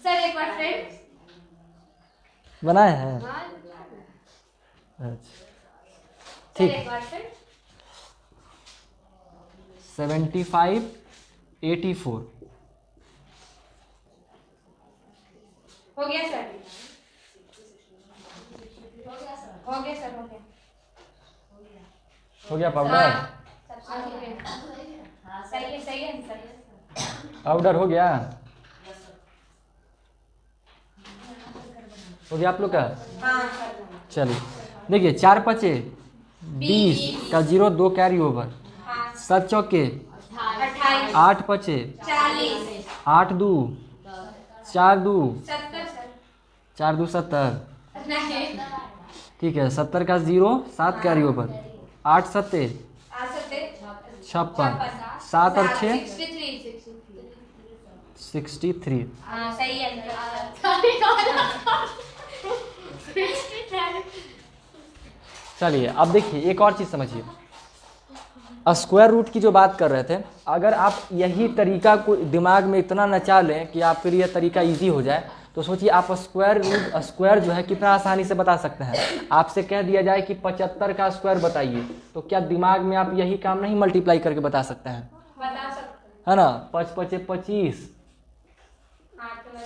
सर एक बार फ्रेंड बनाए हैं? अच्छा ठीक। 75 84 हो गया सर, हो गया सर, हो गया। हो गया पाउडर? सही है सर। पाउडर हो गया? हो गया आप लोग का? चलिए देखिए, 4 5 20 का 0 2 कैरी ओवर, 7 चौके 8 5 40 8 2 4 2 70 4 2 70। नहीं ठीक है, 70 का 0 7 कैरी ओवर, 8 7 56, 7 और 6 63। सही है। चलिए अब देखिए, एक और चीज़ समझिए। स्क्वायर रूट की जो बात कर रहे थे, अगर आप यही तरीका को दिमाग में इतना नचा लें कि आपके लिए तरीका इजी हो जाए, तो सोचिए आप स्क्वायर जो है कितना आसानी से बता सकते हैं। आपसे कह दिया जाए कि 75 का स्क्वायर बताइए, तो क्या दिमाग में आप यही काम नहीं मल्टीप्लाई करके बता सकते हैं? बता सकते है ना। 5 पचे 25,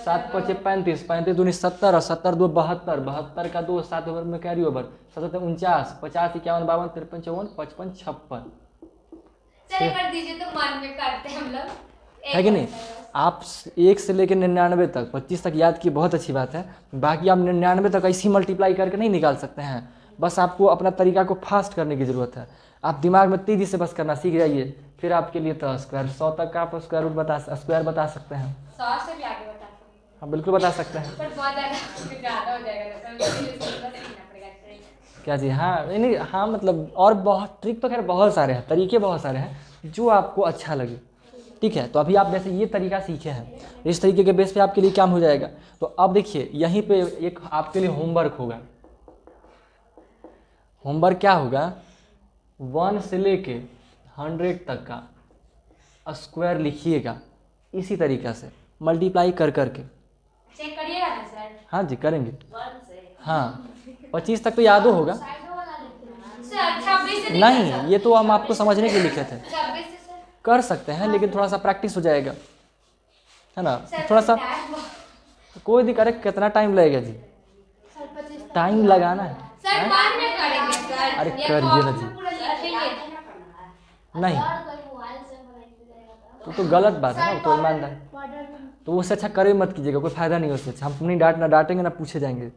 7 पचे 35, 35 दूनी 70 और 70 दो 72, 72 का 2 7 ओवर में कैरी ओवर, 7 49, 50 51 52 53 54 55 56। चलिए कर दीजिए, तो मन में करते हैं हम लोग, है कि नहीं? आप 1 से लेकर 99 तक, 25 तक याद की बहुत अच्छी बात है। बाकी आप 99 तक ऐसी मल्टीप्लाई करके नहीं निकाल सकते हैं। बस आपको अपना तरीका को फास्ट करने की ज़रूरत है। आप दिमाग में तेज़ी से बस करना सीख जाइए, फिर आपके लिए तो स्क्वायर 100 तक का आप स्क्वायर बता सकते हैं। 100 से भी आगे बता सकते हैं। हाँ बिल्कुल बता सकते हैं। पर बहुत ज़्यादा हो जाएगा, तो सीखना पड़ेगा। क्या जी? हाँ नहीं, हाँ मतलब और बहुत ट्रिक तो खैर बहुत सारे हैं, तरीके बहुत सारे हैं, जो आपको अच्छा लगे। ठीक है, तो अभी आप जैसे ये तरीका सीखे हैं, इस तरीके के बेस पे आपके लिए काम हो जाएगा। तो अब देखिए यहीं पे एक आपके लिए होमवर्क होगा। होमवर्क क्या होगा? 1 से लेके 100 तक का स्क्वायर लिखिएगा इसी तरीक़ा से मल्टीप्लाई कर करके। चेक करिएगा ना सर? हाँ जी करेंगे। हाँ 25 तक तो याद होगा। सर 26 से नहीं, ये तो हम आपको समझने के लिए लिखे थे। 26 से सर कर सकते हैं, लेकिन थोड़ा सा प्रैक्टिस हो जाएगा, है ना। थोड़ा सा कोई दिक्कत, अरे कितना टाइम लगेगा जी? टाइम लगाना है। सर बाद में करेंगे सर। अरे ये करिए ना जी। नहीं तो गलत बात है ना, तो ईमानदार। तो उससे अच्छा करे मत कीजिएगा, कोई फायदा नहीं है उससे। हम नहीं डांटेंगे ना पूछे जाएंगे।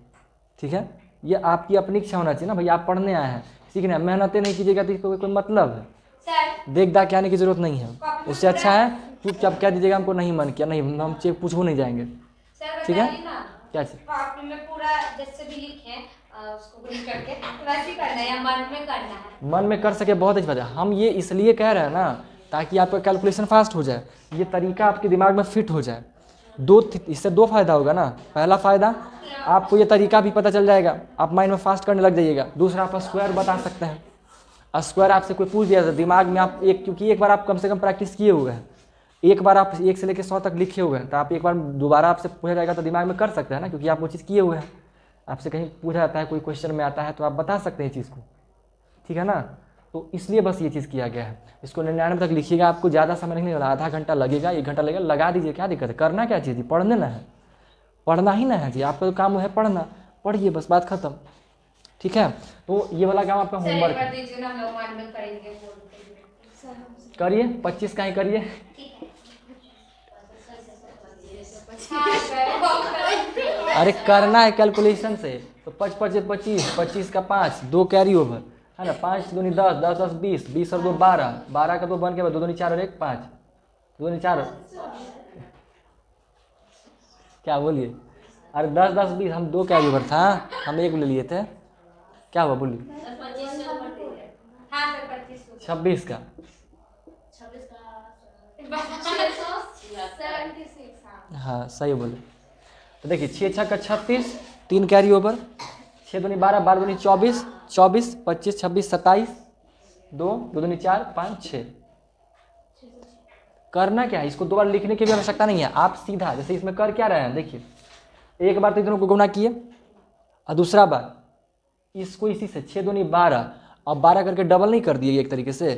ठीक है, ये आपकी अपनी इच्छा होना चाहिए ना भाई, आप पढ़ने आए हैं सीखने, मेहनतें नहीं कीजिएगा तो इसको कोई मतलब है? सर देख दाख के आने की जरूरत नहीं है। उससे अच्छा है चुपचाप कह दीजिएगा हमको नहीं मन किया, नहीं हम चेक पूछो नहीं जाएंगे। सर ठीक है? बताइए ना, क्या चीज? कॉपी में पूरा जैसे भी लिखे उसको प्रिंट करके वैसे ही करना है या मन में करना है? मन में कर सके बहुत अच्छी बात है। हम ये इसलिए कह रहे हैं ना ताकि आपका कैलकुलेशन फास्ट हो जाए, ये तरीका आपके दिमाग में फिट हो जाए। इससे 2 फायदा होगा ना। पहला फ़ायदा, आपको ये तरीका भी पता चल जाएगा, आप माइंड में फास्ट करने लग जाइएगा। दूसरा, आप स्क्वायर बता सकते हैं। स्क्वायर आपसे कोई पूछ दिया तो दिमाग में आप क्योंकि एक बार आप कम से कम प्रैक्टिस किए हुए हैं, एक बार आप 1 से लेकर 100 तक लिखे हुए हैं, तो आप एक बार दोबारा आपसे पूछा जाएगा तो दिमाग में कर सकते हैं ना, क्योंकि आप वो चीज़ किए हुए हैं। आपसे कहीं पूछा जाता है, कोई क्वेश्चन में आता है तो आप बता सकते हैं चीज़ को। ठीक है ना, तो इसलिए बस ये चीज़ किया गया है। इसको 99 तक लिखिएगा, आपको ज़्यादा समय नहीं लगेगा, आधा घंटा लगेगा, 1 घंटा लगेगा, लगा दीजिए, क्या दिक्कत है? करना क्या चीज़? पढ़ने ना है, पढ़ना ही ना है जी, आपका तो काम है पढ़ना, पढ़िए बस, बात खत्म। ठीक है, तो ये वाला काम आपका होमवर्क है। करिए, 25 का ही करिए। अरे करना है कैलकुलेशन से, तो 5 पचे 25, 25 का 5, 2 कैरी ओवर, है ना। 5 दूनी 10, 10 10 20, 20 और 2 12, 12 का 2 बन के 2 दूनी 4 और 1 5, 2 दूनी 4। क्या बोलिए? अरे 10 10 20, हम 2 कैरी ओवर था, हम 1 ले लिए थे। क्या हुआ बोलिए? 26 का। हाँ सही बोले। तो देखिए 6 6 का 36, 3 कैरी ओवर, 6 दूनी 12, 12 दूनी 24, 24 25 26 27, 2 2 दूनी 4 5 6। करना क्या है? इसको 2 बार लिखने की भी आवश्यकता नहीं है। आप सीधा जैसे इसमें कर क्या रहे हैं, देखिए एक बार तो दोनों को गुना किए और दूसरा बार इसको इसी से 6 दूनी 12, अब 12 करके डबल नहीं कर दिए एक तरीके से,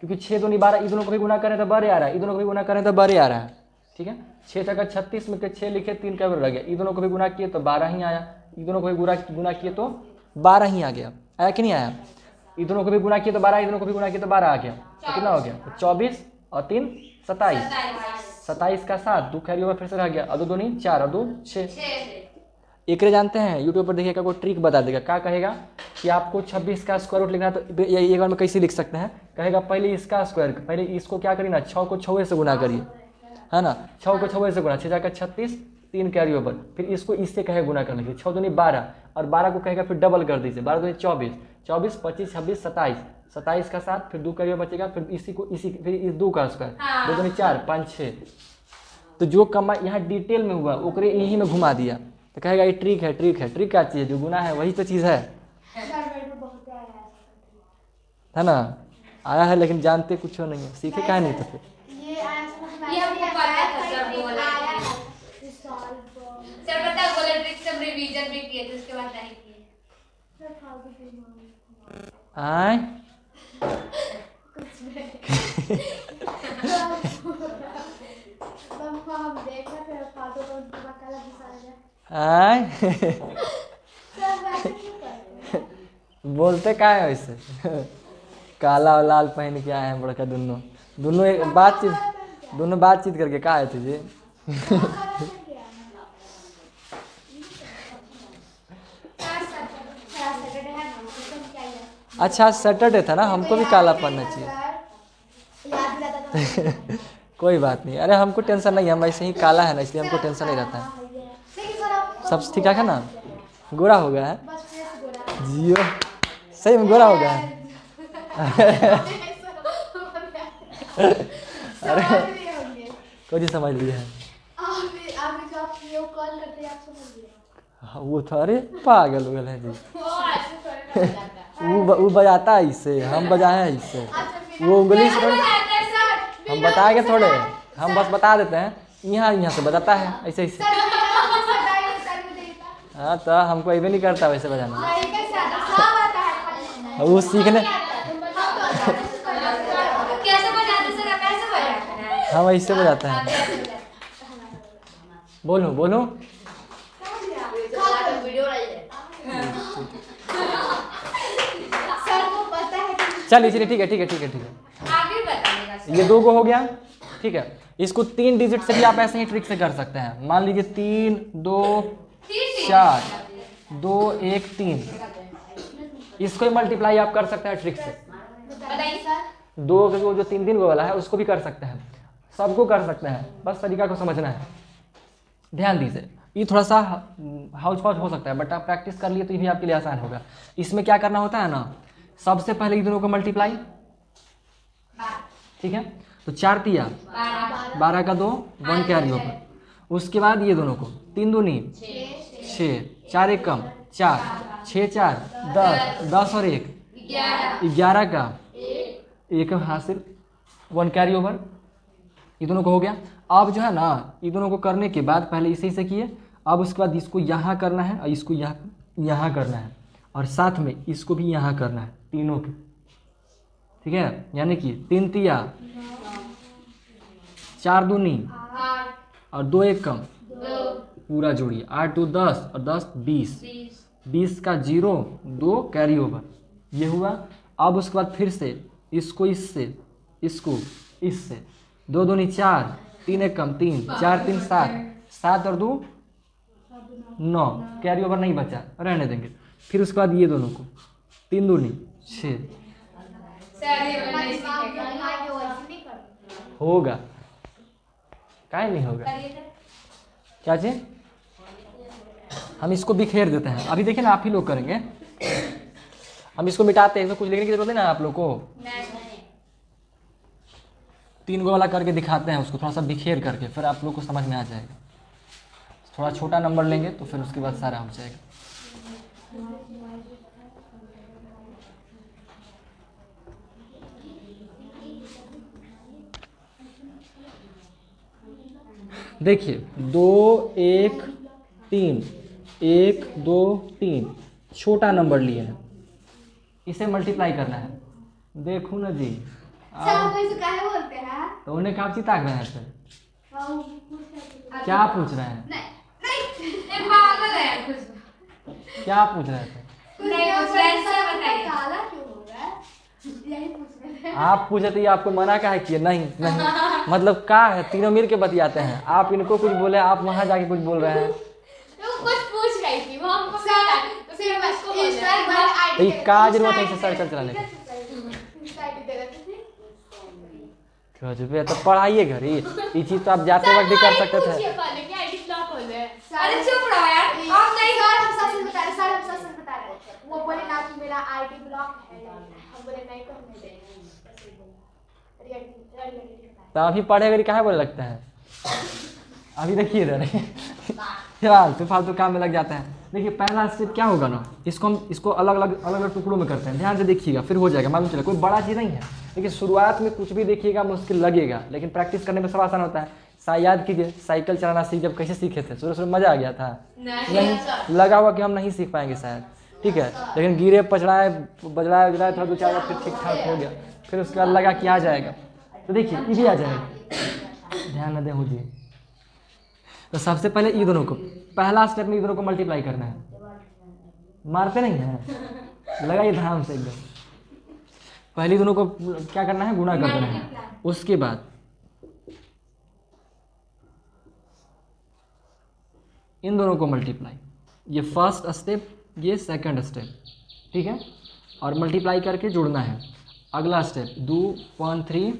क्योंकि 6 दूनी 12, दोनों को भी गुना करें तो बड़े आ रहा है, दोनों को भी गुना करें तो बड़े आ रहा है। ठीक है, 6 का 36 में के 6 लिखे, 3 कैरी रह गया, दोनों को भी गुना किए तो 12 ही आया, दोनों को भी गुना किए तो 12 ही आ गया। आया कि नहीं आया? दोनों को भी गुना किए तो 12, दोनों को भी गुना किए तो 12 आ गया। तो कितना हो गया? 24 और 3 27, 27 का 7, 2 कैरी ओवर फिर से रह गया, और 2 दूनी 4 और 2 6। एक जानते हैं यूट्यूब पर देखिएगा, कोई ट्रिक बता देगा, क्या कहेगा कि आपको 26 का स्क्वायर रूट लिखना है, तो एक बार में कैसे लिख सकते हैं? कहेगा पहले इसका स्क्वायर, पहले इसको क्या करिए ना, 6 को 6 से गुना करिए, है ना। 6 को 6 से गुना, 6 का 36, 3 कैरी ओवर, फिर इसको इससे कहे गुना करने के लिए, 6 दूनी 12, और 12 को कहेगा फिर डबल कर दीजिए, 12 दूनी 24, 24 25 26 27, 27 का 7, फिर 2 कैरी ओवर बचेगा, फिर इसी को फिर इस 2 का स्क्वायर, 2 दूनी 4 5 6। तो जो कमा यहाँ डिटेल में हुआ ओकरे यही में घुमा दिया, तो कहेगा ये ट्रिक है। ट्रिक क्या चीज़ है? जो गुना है वही तो चीज़ है ना। आया है लेकिन जानते कुछ नहीं है, सीखे काहे नहीं तो फिर। ये आया समझ में ये हमको पता था सर बोला आया है। है सॉल्व सर पता है बोले ट्रिक सब रिवीजन भी किए थे उसके बाद नहीं किए। सर फालतू की मार आय तो हम देख रहे थे फालतू को बकाला दिखाया आय सर वैसे क्यों करते हैं बोलते का है वैसे। काला और लाल पहन के आए हैं बड़का दोनों दोनों एक बातचीत करके का है तुझे। अच्छा सैटरडे था ना, हमको भी काला पहनना चाहिए। याद दिलाता था कोई बात नहीं, अरे हमको टेंशन नहीं है, हम ऐसे ही काला है ना इसलिए हमको टेंशन नहीं रहता है। लेकिन सर आप सब ठीक है ना, गोरा हो गया है बस फेस गोरा जियो, सही में गोरा हो गया है। अरे होंगे कोई समझ लिया है। आप जो आप ये कॉल करते हैं आप समझ लिए हाँ, वो तो अरे पागल हो गए हैं जी। वो ऐसे थोड़ी ना जाता वो बजाता है इससे, हम बजाए हैं इससे। वो उंगली से हम बताएंगे थोड़े, हम बस बता देते हैं, यहाँ से बजाता है ऐसे ऐसे। हाँ तो हमको ये भी नहीं करता वैसे बजाना, वो सीखने कैसे बजाते सर आप ऐसे बजाते हैं? हम ऐसे बजाते हैं। बोलो बोलो चलिए चलिए ठीक है ठीक है ठीक है ठीक है। आगे बताइएगा सर। ये 2 गो हो गया, ठीक है। इसको 3 डिजिट से भी आप ऐसे ही ट्रिक से कर सकते हैं। मान लीजिए 3 2 4 2 1 3, इसको ही मल्टीप्लाई आप कर सकते हैं ट्रिक से। बताइए सर। 2 को जो 3 गो वाला है उसको भी कर सकते हैं, सबको कर सकते हैं, बस तरीका को समझना है। ध्यान दीजिए, ये थोड़ा सा हाउस फाउस हो सकता है बट आप प्रैक्टिस कर लिए तो ये भी आपके लिए आसान होगा। इसमें क्या करना होता है ना, सबसे पहले ये दोनों को मल्टीप्लाई, ठीक है। तो 4 तिया 12 का 2 1 कैरी ओवर, उसके बाद ये दोनों को 3 दूनी 6 4 1 कम 4 6 4 10 10 और 1 11 का 1 हासिल 1 कैरी ओवर, ये दोनों को हो गया। अब जो है ना ये दोनों को करने के बाद पहले इसे से किए, अब उसके बाद इसको यहाँ करना है और इसको यहाँ करना है और साथ में इसको भी यहाँ करना है, तीनों के, ठीक है। यानी कि 3 तिया 4 दूनी और 2 1 कम पूरा जोड़िए, 8 2 10 और 10 20 20 का 0 2 कैरी ओवर, ये हुआ। अब उसके बाद फिर से इसको इससे, इसको इससे, 2 दूनी 4 3 1 कम 3 4 3 7 7 और 2 9 कैरी ओवर नहीं बचा, रहने देंगे। फिर उसके बाद ये दोनों को 3 दूनी 6 सर ये वाला नहीं सीखेगा। होगा, काहे नहीं होगा। करिए सर। क्या चीज, हम इसको बिखेर देते हैं। अभी देखिए ना आप ही लोग करेंगे, हम इसको मिटाते हैं, इसमें कुछ लिखने की जरूरत नहीं ना आप लोग को। नहीं 3 गो वाला करके दिखाते हैं उसको थोड़ा सा बिखेर करके, फिर आप लोग को समझ में आ जाएगा। थोड़ा छोटा नंबर लेंगे तो फिर उसके बाद सारा हो जाएगा। देखिए 2 1 3 1 2 3 छोटा नंबर लिए हैं, इसे मल्टीप्लाई करना है। देखो ना जी, बोलते हैं तो उन्हें कहाँ चिताक रहे हैं फिर, क्या पूछ रहे हैं, नहीं ये पागल है कुछ। क्या पूछ रहे थे। नहीं वो फ्रेंड से बताइए। काला क्यों हो रहा है यही पूछ रहे थे आप पूछे तो ये आपको मना का है किए, नहीं नहीं मतलब का है, तीनों मिल के बतियाते हैं। आप इनको कुछ बोले, आप वहाँ जाके कुछ बोल रहे हैं। तो कुछ पूछ रही थी वो हमको पता है, तो फिर हम उसको बोल रहे हैं। तो ये का जरूरत है इसे सर्कल चलाने की। गजब है, तो पढ़ाइए घर ही, ये चीज़ तो आप जाते वक्त भी कर सकते थे। अरे चुप रहो यार, आप नहीं। सर हम सच बता रहे, सर हम सच बता रहे। वो बोले ना कि मेरा आईडी ब्लॉक है, हम बोले नहीं तो हम नहीं देंगे। तो अभी पढ़े अगर कहाँ बोले लगता है। अभी देखिए इधर फालतू फालतू काम में लग जाता है। देखिए पहला स्टेप क्या होगा ना, इसको अलग अलग टुकड़ों में करते हैं, ध्यान से देखिएगा, फिर हो जाएगा, मालूम चला, कोई बड़ा चीज़ नहीं है। देखिए शुरुआत में कुछ भी देखिएगा मुश्किल लगेगा, लेकिन प्रैक्टिस करने में सब आसान होता है। याद कीजिए साइकिल चलाना जब कैसे सीखे थे, शुरू शुरू मज़ा आ गया था, नहीं लगा हुआ कि हम नहीं सीख पाएंगे शायद, ठीक है, लेकिन गिरे पचड़ाए बजड़ाए थोड़ा 2-4 बार, फिर ठीक ठाक हो गया, फिर उसके बाद लगा कि आ जाएगा। तो देखिए ये भी आ जाएगा, ध्यान न दें हो जी। तो सबसे पहले ये दोनों को, पहला स्टेप में ये दोनों को मल्टीप्लाई करना है, मारते नहीं हैं, लगाइए ध्यान से एकदम। पहले दोनों को क्या करना है, गुणा कर देना है। उसके बाद इन दोनों को मल्टीप्लाई, ये फर्स्ट स्टेप, ये सेकंड स्टेप, ठीक है, और मल्टीप्लाई करके जोड़ना है। अगला स्टेप 2 1 3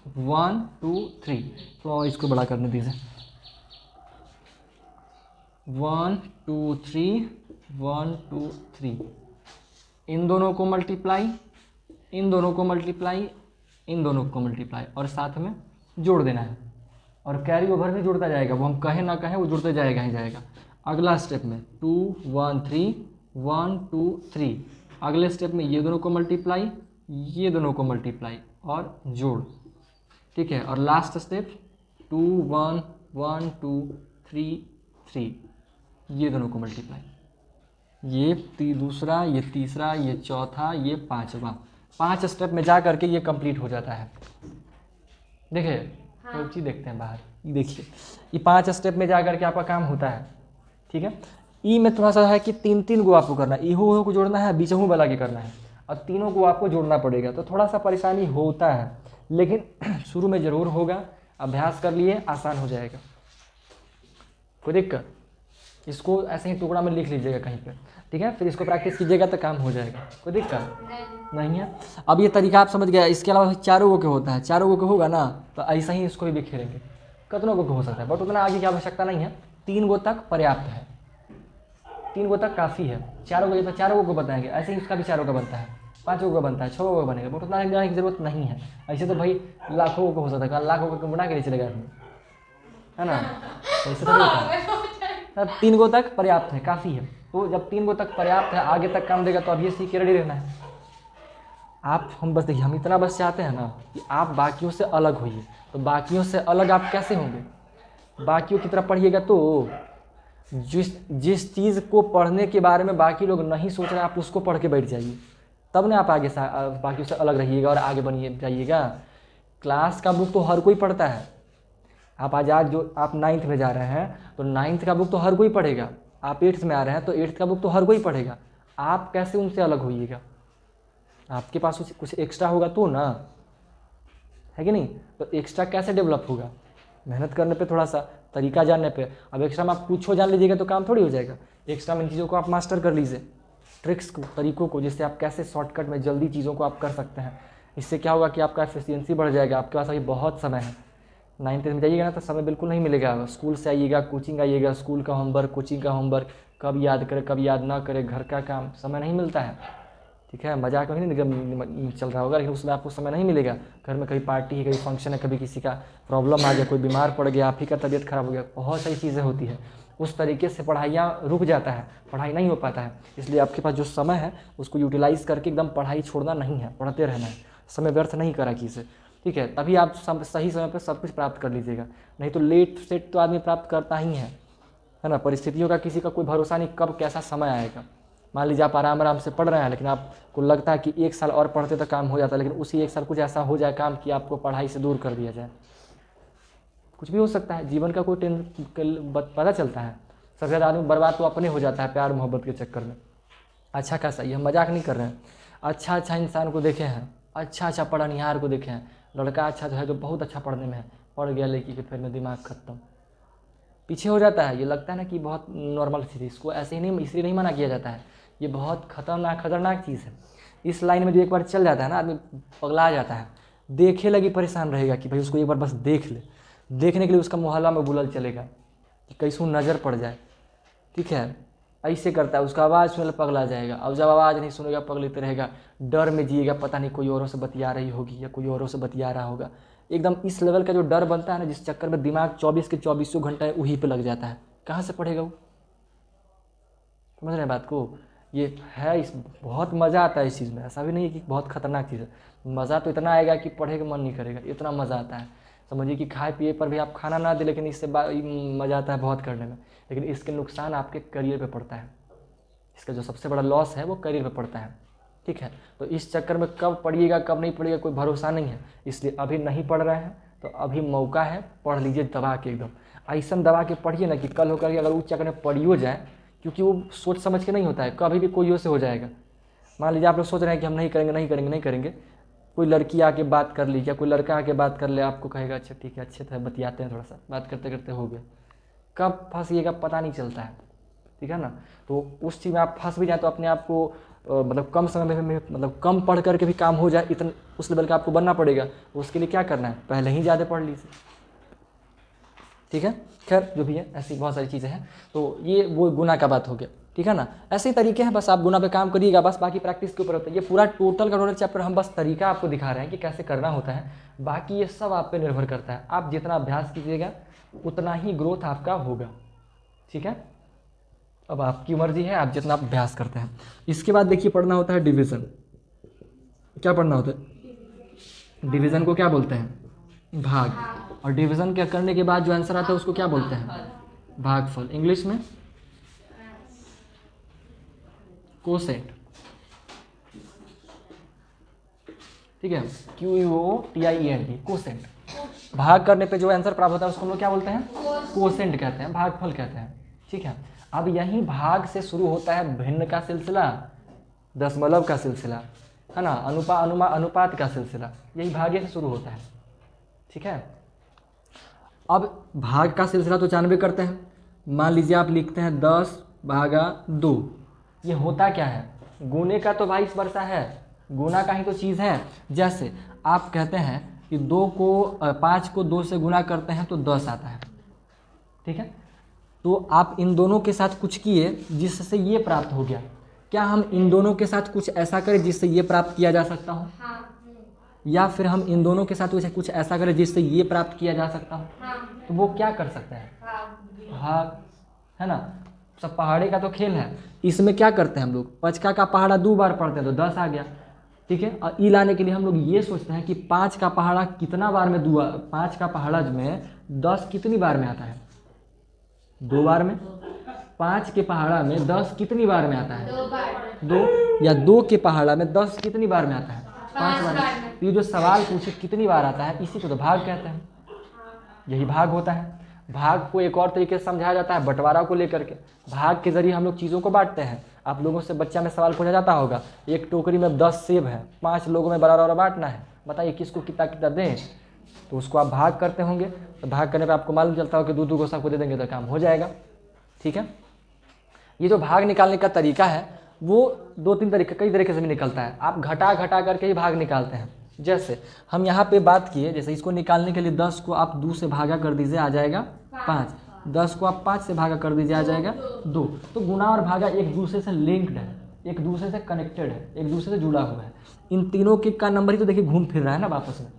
1 2 3, तो इसको बड़ा करने दीजिए, 1 2 3 1 2 3, इन दोनों को मल्टीप्लाई, इन दोनों को मल्टीप्लाई, इन दोनों को मल्टीप्लाई, और साथ में जोड़ देना है, और कैरी ओवर भी जुड़ता जाएगा, वो हम कहें ना कहें वो जुड़ते जाएगा ही जाएगा। अगला स्टेप में 2 1 3 1 2 3, अगले स्टेप में ये दोनों को मल्टीप्लाई, ये दोनों को मल्टीप्लाई और जोड़, ठीक है, और लास्ट स्टेप 2 1 1 2 3 3, ये दोनों को मल्टीप्लाई, ये दूसरा, ये तीसरा, ये चौथा, ये पांचवा, 5 स्टेप में जा करके ये कंप्लीट हो जाता है। देखिए कोई चीज़ देखते हैं बाहर, देखिए ये 5 स्टेप में जा करके आपका काम होता है, ठीक है। ई में थोड़ा सा है कि 3 गो आपको करना है, इहो को जोड़ना है, बीचों वाला के करना है, और तीनों को आपको जोड़ना पड़ेगा, तो थोड़ा सा परेशानी होता है, लेकिन शुरू में ज़रूर होगा, अभ्यास कर लिए आसान हो जाएगा, कोई दिक्कत। इसको ऐसे ही टुकड़ा में लिख लीजिएगा कहीं पे, ठीक है, फिर इसको प्रैक्टिस कीजिएगा तो काम हो जाएगा, कोई दिक्कत नहीं है। अब ये तरीका आप समझ गए। इसके अलावा 4 गो के होता है, 4 गो के होगा ना तो ऐसा ही इसको भी बिखेरेंगे, कितनों गो के हो सकता है, बट उतना आगे की आवश्यकता नहीं है, 3 गो तक पर्याप्त है, 3 गो तक काफ़ी है। 4 गो तो 4 गो को बताएंगे, ऐसे ही इसका भी 4 गो का बनता है, 5 गो का बनता है, 6 गो का बनेगा, बट उतना जाने की जरूरत नहीं है। ऐसे तो भाई लाखों को हो सकता है, लाखों को बना के नहीं चलेगा आदमी, है ना, ऐसे तो नहीं होता। 3 गो तक पर्याप्त है, काफ़ी है। तो जब 3 गो तक पर्याप्त है, आगे तक काम देगा, तो अब ये सीख के रेडी रहना है आप। हम बस देखिए, हम इतना बस चाहते हैं ना कि आप बाकियों से अलग होइए। तो बाकियों से अलग आप कैसे होंगे, बाकियों की तरह पढ़िएगा तो जिस चीज़ को पढ़ने के बारे में बाकी लोग नहीं सोच रहे, आप उसको पढ़ के बैठ जाइए, तब ना आप आगे से बाकियों से अलग रहिएगा और आगे बनिए जाइएगा। क्लास का बुक तो हर कोई पढ़ता है, आप आज जो आप 9th में जा रहे हैं तो 9th का बुक तो हर कोई पढ़ेगा, आप 8th में आ रहे हैं तो 8th का बुक तो हर कोई पढ़ेगा। आप कैसे उनसे अलग होइएगा, आपके पास कुछ एक्स्ट्रा होगा तो ना, है कि नहीं। तो एक्स्ट्रा कैसे डेवलप होगा, मेहनत करने पे, थोड़ा सा तरीका जानने पे। अब एक्स्ट्रा में आप कुछ हो जान लीजिएगा तो काम थोड़ी हो जाएगा। एक्स्ट्रा में इन चीज़ों को आप मास्टर कर लीजिए, ट्रिक्स को, तरीकों को, जिससे आप कैसे शॉर्टकट में जल्दी चीज़ों को आप कर सकते हैं। इससे क्या होगा कि आपका एफिशिएंसी बढ़ जाएगा। आपके पास अभी बहुत समय है, 9th में जाइएगा ना तो समय बिल्कुल नहीं मिलेगा। स्कूल से आइएगा, कोचिंग आइएगा, स्कूल का होमवर्क, कोचिंग का होमवर्क, कब याद करे कब याद ना करे, घर का काम, समय नहीं मिलता है, ठीक है। मजाक में नहीं चल रहा होगा, लेकिन उसमें आपको समय नहीं मिलेगा। घर में कभी पार्टी है, कभी फंक्शन है, कभी किसी का प्रॉब्लम आ गया, कोई बीमार पड़ गया, आप ही का तबीयत खराब हो गया, बहुत सारी चीज़ें होती है। उस तरीके से पढ़ाइयाँ रुक जाता है, पढ़ाई नहीं हो पाता है। इसलिए आपके पास जो समय है उसको यूटिलाइज़ करके एकदम पढ़ाई छोड़ना नहीं है, पढ़ते रहना है, समय व्यर्थ नहीं करा कीजिए, ठीक है। तभी आप सही समय पर सब कुछ प्राप्त कर लीजिएगा। नहीं तो लेट सेट तो आदमी प्राप्त करता ही है ना। परिस्थितियों का किसी का कोई भरोसा नहीं, कब कैसा समय आएगा। मान लीजिए आप आराम से पढ़ रहे हैं, लेकिन आपको लगता है कि 1 साल और पढ़ते तो काम हो जाता है, लेकिन उसी 1 साल कुछ ऐसा हो जाए काम कि आपको पढ़ाई से दूर कर दिया जाए। कुछ भी हो सकता है, जीवन का कोई पता चलता है। सबसे ज़्यादा आदमी बर्बाद तो अपने हो जाता है प्यार मोहब्बत के चक्कर में। अच्छा खासा, ये हम मजाक नहीं कर रहे हैं। अच्छा इंसान को देखे हैं, अच्छा पढ़निहार को देखे हैं। लड़का अच्छा जो है, जो बहुत अच्छा पढ़ने में है, पढ़ गया लड़की के फिर में दिमाग खत्म, पीछे हो जाता है। ये लगता है ना कि बहुत नॉर्मल चीज़ है, इसको ऐसे ही नहीं, इसलिए नहीं मना किया जाता है। ये बहुत खतरनाक चीज़ है। इस लाइन में जो एक बार चल जाता है ना, आदमी पगला जाता है, देखे लगी परेशान रहेगा कि भाई उसको एक बार बस देख ले। देखने के लिए उसका मोहल्ला में बुलल चलेगा कि कैसू नज़र पड़ जाए, ठीक है। ऐसे करता है, उसका आवाज़ सुनने पगला जाएगा। अब जब आवाज़ नहीं सुनेगा, पगलते रहेगा, डर में जिएगा, पता नहीं कोई औरों से बतिया रही होगी या कोई औरों से बतिया रहा होगा, एकदम इस लेवल का जो डर बनता है ना, जिस चक्कर में दिमाग 24 के 24 घंटा वहीं पे लग जाता है, कहाँ से पढ़ेगा वो? समझ रहे हैं बात को? ये है, इस बहुत मज़ा आता है इस चीज़ में, ऐसा भी नहीं है कि बहुत खतरनाक चीज़ है। मज़ा तो इतना आएगा कि पढ़े का मन नहीं करेगा, इतना मज़ा आता है। समझिए कि खाए पिए पर भी आप खाना ना दें, लेकिन इससे मज़ा आता है बहुत करने में। लेकिन इसके नुकसान आपके करियर पे पड़ता है, इसका जो सबसे बड़ा लॉस है वो करियर पे पड़ता है। ठीक है, तो इस चक्कर में कब पढ़िएगा कब नहीं पढ़िएगा कोई भरोसा नहीं है, इसलिए अभी नहीं पढ़ रहे हैं तो अभी मौका है, पढ़ लीजिए दबा के, एकदम ऐसा दबा के पढ़िए ना कि कल होकर के अगर उस चक्कर में पढ़ियो जाए, क्योंकि वो सोच समझ के नहीं होता है, कभी भी कोई से हो जाएगा। मान लीजिए आप लोग सोच रहे हैं कि हम नहीं करेंगे नहीं करेंगे नहीं करेंगे, कोई लड़की आके बात कर लीजिए, कोई लड़का आके बात कर ले, आपको कहेगा अच्छा ठीक है अच्छे थे बतियाते हैं, थोड़ा सा बात करते करते हो गया, कब फंसिएगा पता नहीं चलता है। ठीक है ना, तो उस चीज़ में आप फंस भी जाए तो अपने आप को मतलब कम समय में मतलब कम पढ़ करके भी काम हो जाए, इतना उस लेवल का आपको बनना पड़ेगा। उसके लिए क्या करना है, पहले ही ज़्यादा पढ़ लीजिए। ठीक है, खैर जो भी है ऐसी बहुत सारी चीज़ें हैं, तो ये वो गुना का बात हो गया। ठीक है ना, ऐसे ही तरीके हैं, बस आप गुना पे काम करिएगा, बस बाकी प्रैक्टिस के ऊपर होता है। ये पूरा टोटल का टोटल चैप्टर हम बस तरीका आपको दिखा रहे हैं कि कैसे करना होता है, बाकी ये सब आप पे निर्भर करता है। आप जितना अभ्यास कीजिएगा उतना ही ग्रोथ आपका होगा। ठीक है, अब आपकी मर्जी है, आप जितना अभ्यास करते हैं। इसके बाद देखिए पढ़ना होता है डिवीज़न। क्या पढ़ना होता है? डिवीज़न को क्या बोलते हैं? भाग। और डिवीज़न के करने के बाद जो आंसर आता है उसको क्या बोलते हैं? भागफल। इंग्लिश में कोसेंट। ठीक है, QUOTIENT, कोसेंट। भाग करने पे जो आंसर प्राप्त होता है उसको हम लोग क्या बोलते हैं? कोसेंट कहते हैं, भागफल कहते हैं। ठीक है, अब यही भाग से शुरू होता है भिन्न का सिलसिला, दशमलव का सिलसिला, है ना, अनुपात का सिलसिला, यही भागे से शुरू होता है। ठीक है, अब भाग का सिलसिला तो 94 करते हैं। मान लीजिए आप लिखते हैं 10/2, ये होता क्या है? गुने का तो 22 वर्षा है, गुना का ही तो चीज़ है। जैसे आप कहते हैं कि 5 को 2 से गुना करते हैं तो 10 आता है। ठीक है, तो आप इन दोनों के साथ कुछ किए जिससे ये प्राप्त हो गया। क्या हम इन दोनों के साथ कुछ ऐसा करें जिससे ये प्राप्त किया जा सकता हो? हाँ। या फिर हम इन दोनों के साथ कुछ ऐसा करें जिससे ये प्राप्त किया जा सकता हो? हाँ। तो वो क्या कर सकते हैं? भाग, है ना। सब पहाड़े का तो खेल है। इसमें क्या करते हैं हम लोग? 5 का पहाड़ा 2 बार पढ़ते हैं तो 10 आ गया। ठीक है, और ई लाने के लिए हम लोग ये सोचते हैं कि 5 का पहाड़ा कितना बार में 5 का पहाड़ा में 10 कितनी बार में आता है? 2 बार में। 5 के पहाड़ा में 10 कितनी बार में आता है? 2 बार। 2। या 2 के पहाड़ा में 10 कितनी बार में आता है? 5 बार में। तो ये जो सवाल पूछे कितनी बार आता है, इसी को तो भाग कहते हैं। यही भाग होता है। भाग को एक और तरीके से समझाया जाता है, बंटवारा को लेकर के। भाग के जरिए हम लोग चीज़ों को बांटते हैं। आप लोगों से बच्चा में सवाल पूछा जाता होगा, एक टोकरी में 10 सेब है, 5 लोगों में बराबर बांटना है, बताइए किसको कितना कितना दें? तो उसको आप भाग करते होंगे, तो भाग करने पे आपको मालूम चलता हो कि 2 को सबको दे देंगे तो काम हो जाएगा। ठीक है, ये जो भाग निकालने का तरीका है वो 2-3 तरीके, कई तरीके से भी निकलता है। आप घटा करके ही भाग निकालते हैं। जैसे हम यहाँ पे बात किए, जैसे इसको निकालने के लिए 10 को आप 2 से भागा कर दीजिए, आ जाएगा 5। 10 को आप 5 से भागा कर दीजिए, आ जाएगा 2। तो गुना और भागा एक दूसरे से लिंक्ड है, एक दूसरे से कनेक्टेड है, एक दूसरे से जुड़ा हुआ है। इन तीनों के का नंबर ही तो देखिए घूम फिर रहा है ना आपस में,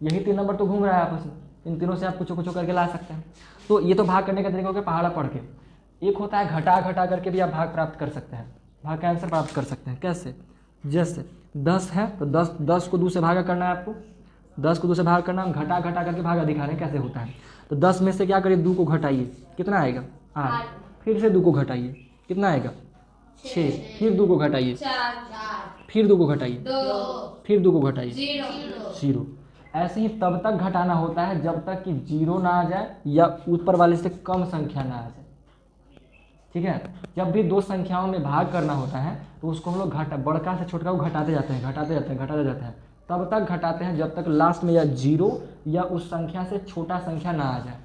यही 3 नंबर तो घूम रहा है आपस में। इन तीनों से आप कुछ करके ला सकते हैं। तो ये तो भाग करने का तरीका हो गया पहाड़ा पढ़ के। एक होता है घटा करके भी आप भाग प्राप्त कर सकते हैं, भाग का आंसर प्राप्त कर सकते हैं। कैसे? जैसे 10 है तो 10 को 2 से भागा करना है आपको, 10 को 2 से भाग करना, हम घटा करके भागा दिखा रहे हैं कैसे होता है। तो 10 में से क्या करिए, 2 को घटाइए, कितना आएगा? 8। फिर से 2 को घटाइए, कितना आएगा? 6। फिर 2 को घटाइए, 4। फिर 2 को घटाइए, 2। फिर 2 को घटाइए, 0। ऐसे ही तब तक घटाना होता है जब तक कि 0 ना आ जाए या ऊपर वाले से कम संख्या ना आ जाए। ठीक है, जब भी 2 संख्याओं में भाग करना होता है तो उसको हम लोग बड़का से छोटका को घटाते जाते हैं, तब तक घटाते हैं जब तक लास्ट में या 0 या उस संख्या से छोटा संख्या ना आ जाए।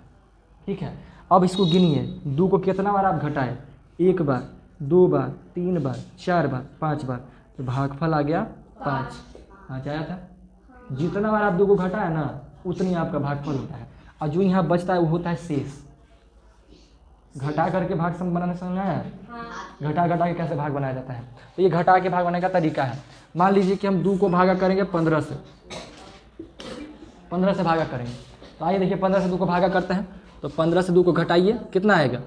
ठीक है, अब इसको गिनिए, 2 को कितना बार आप घटाएं? 1 बार, 2 बार, 3 बार, 4 बार, 5 बार, तो भागफल आ गया 5। हाँ, आया था। जितना बार आप 2 को घटाए ना उतनी आपका भागफल होता है, और जो यहाँ बचता है वो होता है शेष। घटा करके भाग बनाने समझना है? घटा के कैसे भाग बनाया जाता है, तो ये घटा के भाग बनाने का तरीका है। मान लीजिए कि हम 2 को भागा करेंगे 15 से, 15 से भागा करेंगे। तो आइए देखिए 15 से 2 को भागा करते हैं। तो 15 से 2 को घटाइए, कितना आएगा?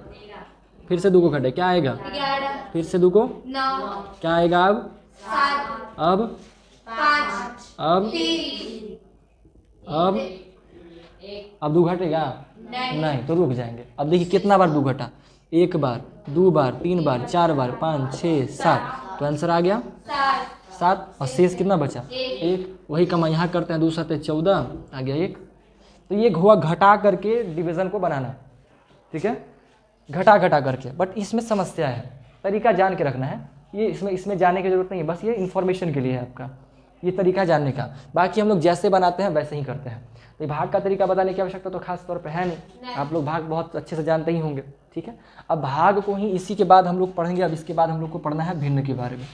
फिर से 2 को घटाइए, क्या आएगा? 11 फिर से 2 को 9 क्या आएगा? अब 7 अब 5 अब 3 अब 2 घटेगा? नहीं, तो रुक जाएंगे। अब देखिए कितना बार 2 घटा, 1 बार, 2 बार, 3 बार, 4 बार, 5 6 7। तो आंसर आ गया 7। और शेष कितना बचा? 1। वही कमा यहाँ करते हैं, 2 7 14 आ गया 1। तो ये हुआ घटा करके डिवीज़न को बनाना, ठीक है, घटा करके। बट इसमें समस्या है, तरीका जान के रखना है। ये इसमें जानने की जरूरत नहीं है, बस ये इन्फॉर्मेशन के लिए है आपका, ये तरीका जानने का। बाकी हम लोग जैसे बनाते हैं वैसे ही करते हैं। तो भाग का तरीका बताने की आवश्यकता तो खास तौर पे है नहीं, आप लोग भाग बहुत अच्छे से जानते ही होंगे, ठीक है। अब भाग को ही इसी के बाद हम लोग पढ़ेंगे। अब इसके बाद हम लोग को पढ़ना है भिन्न के बारे में।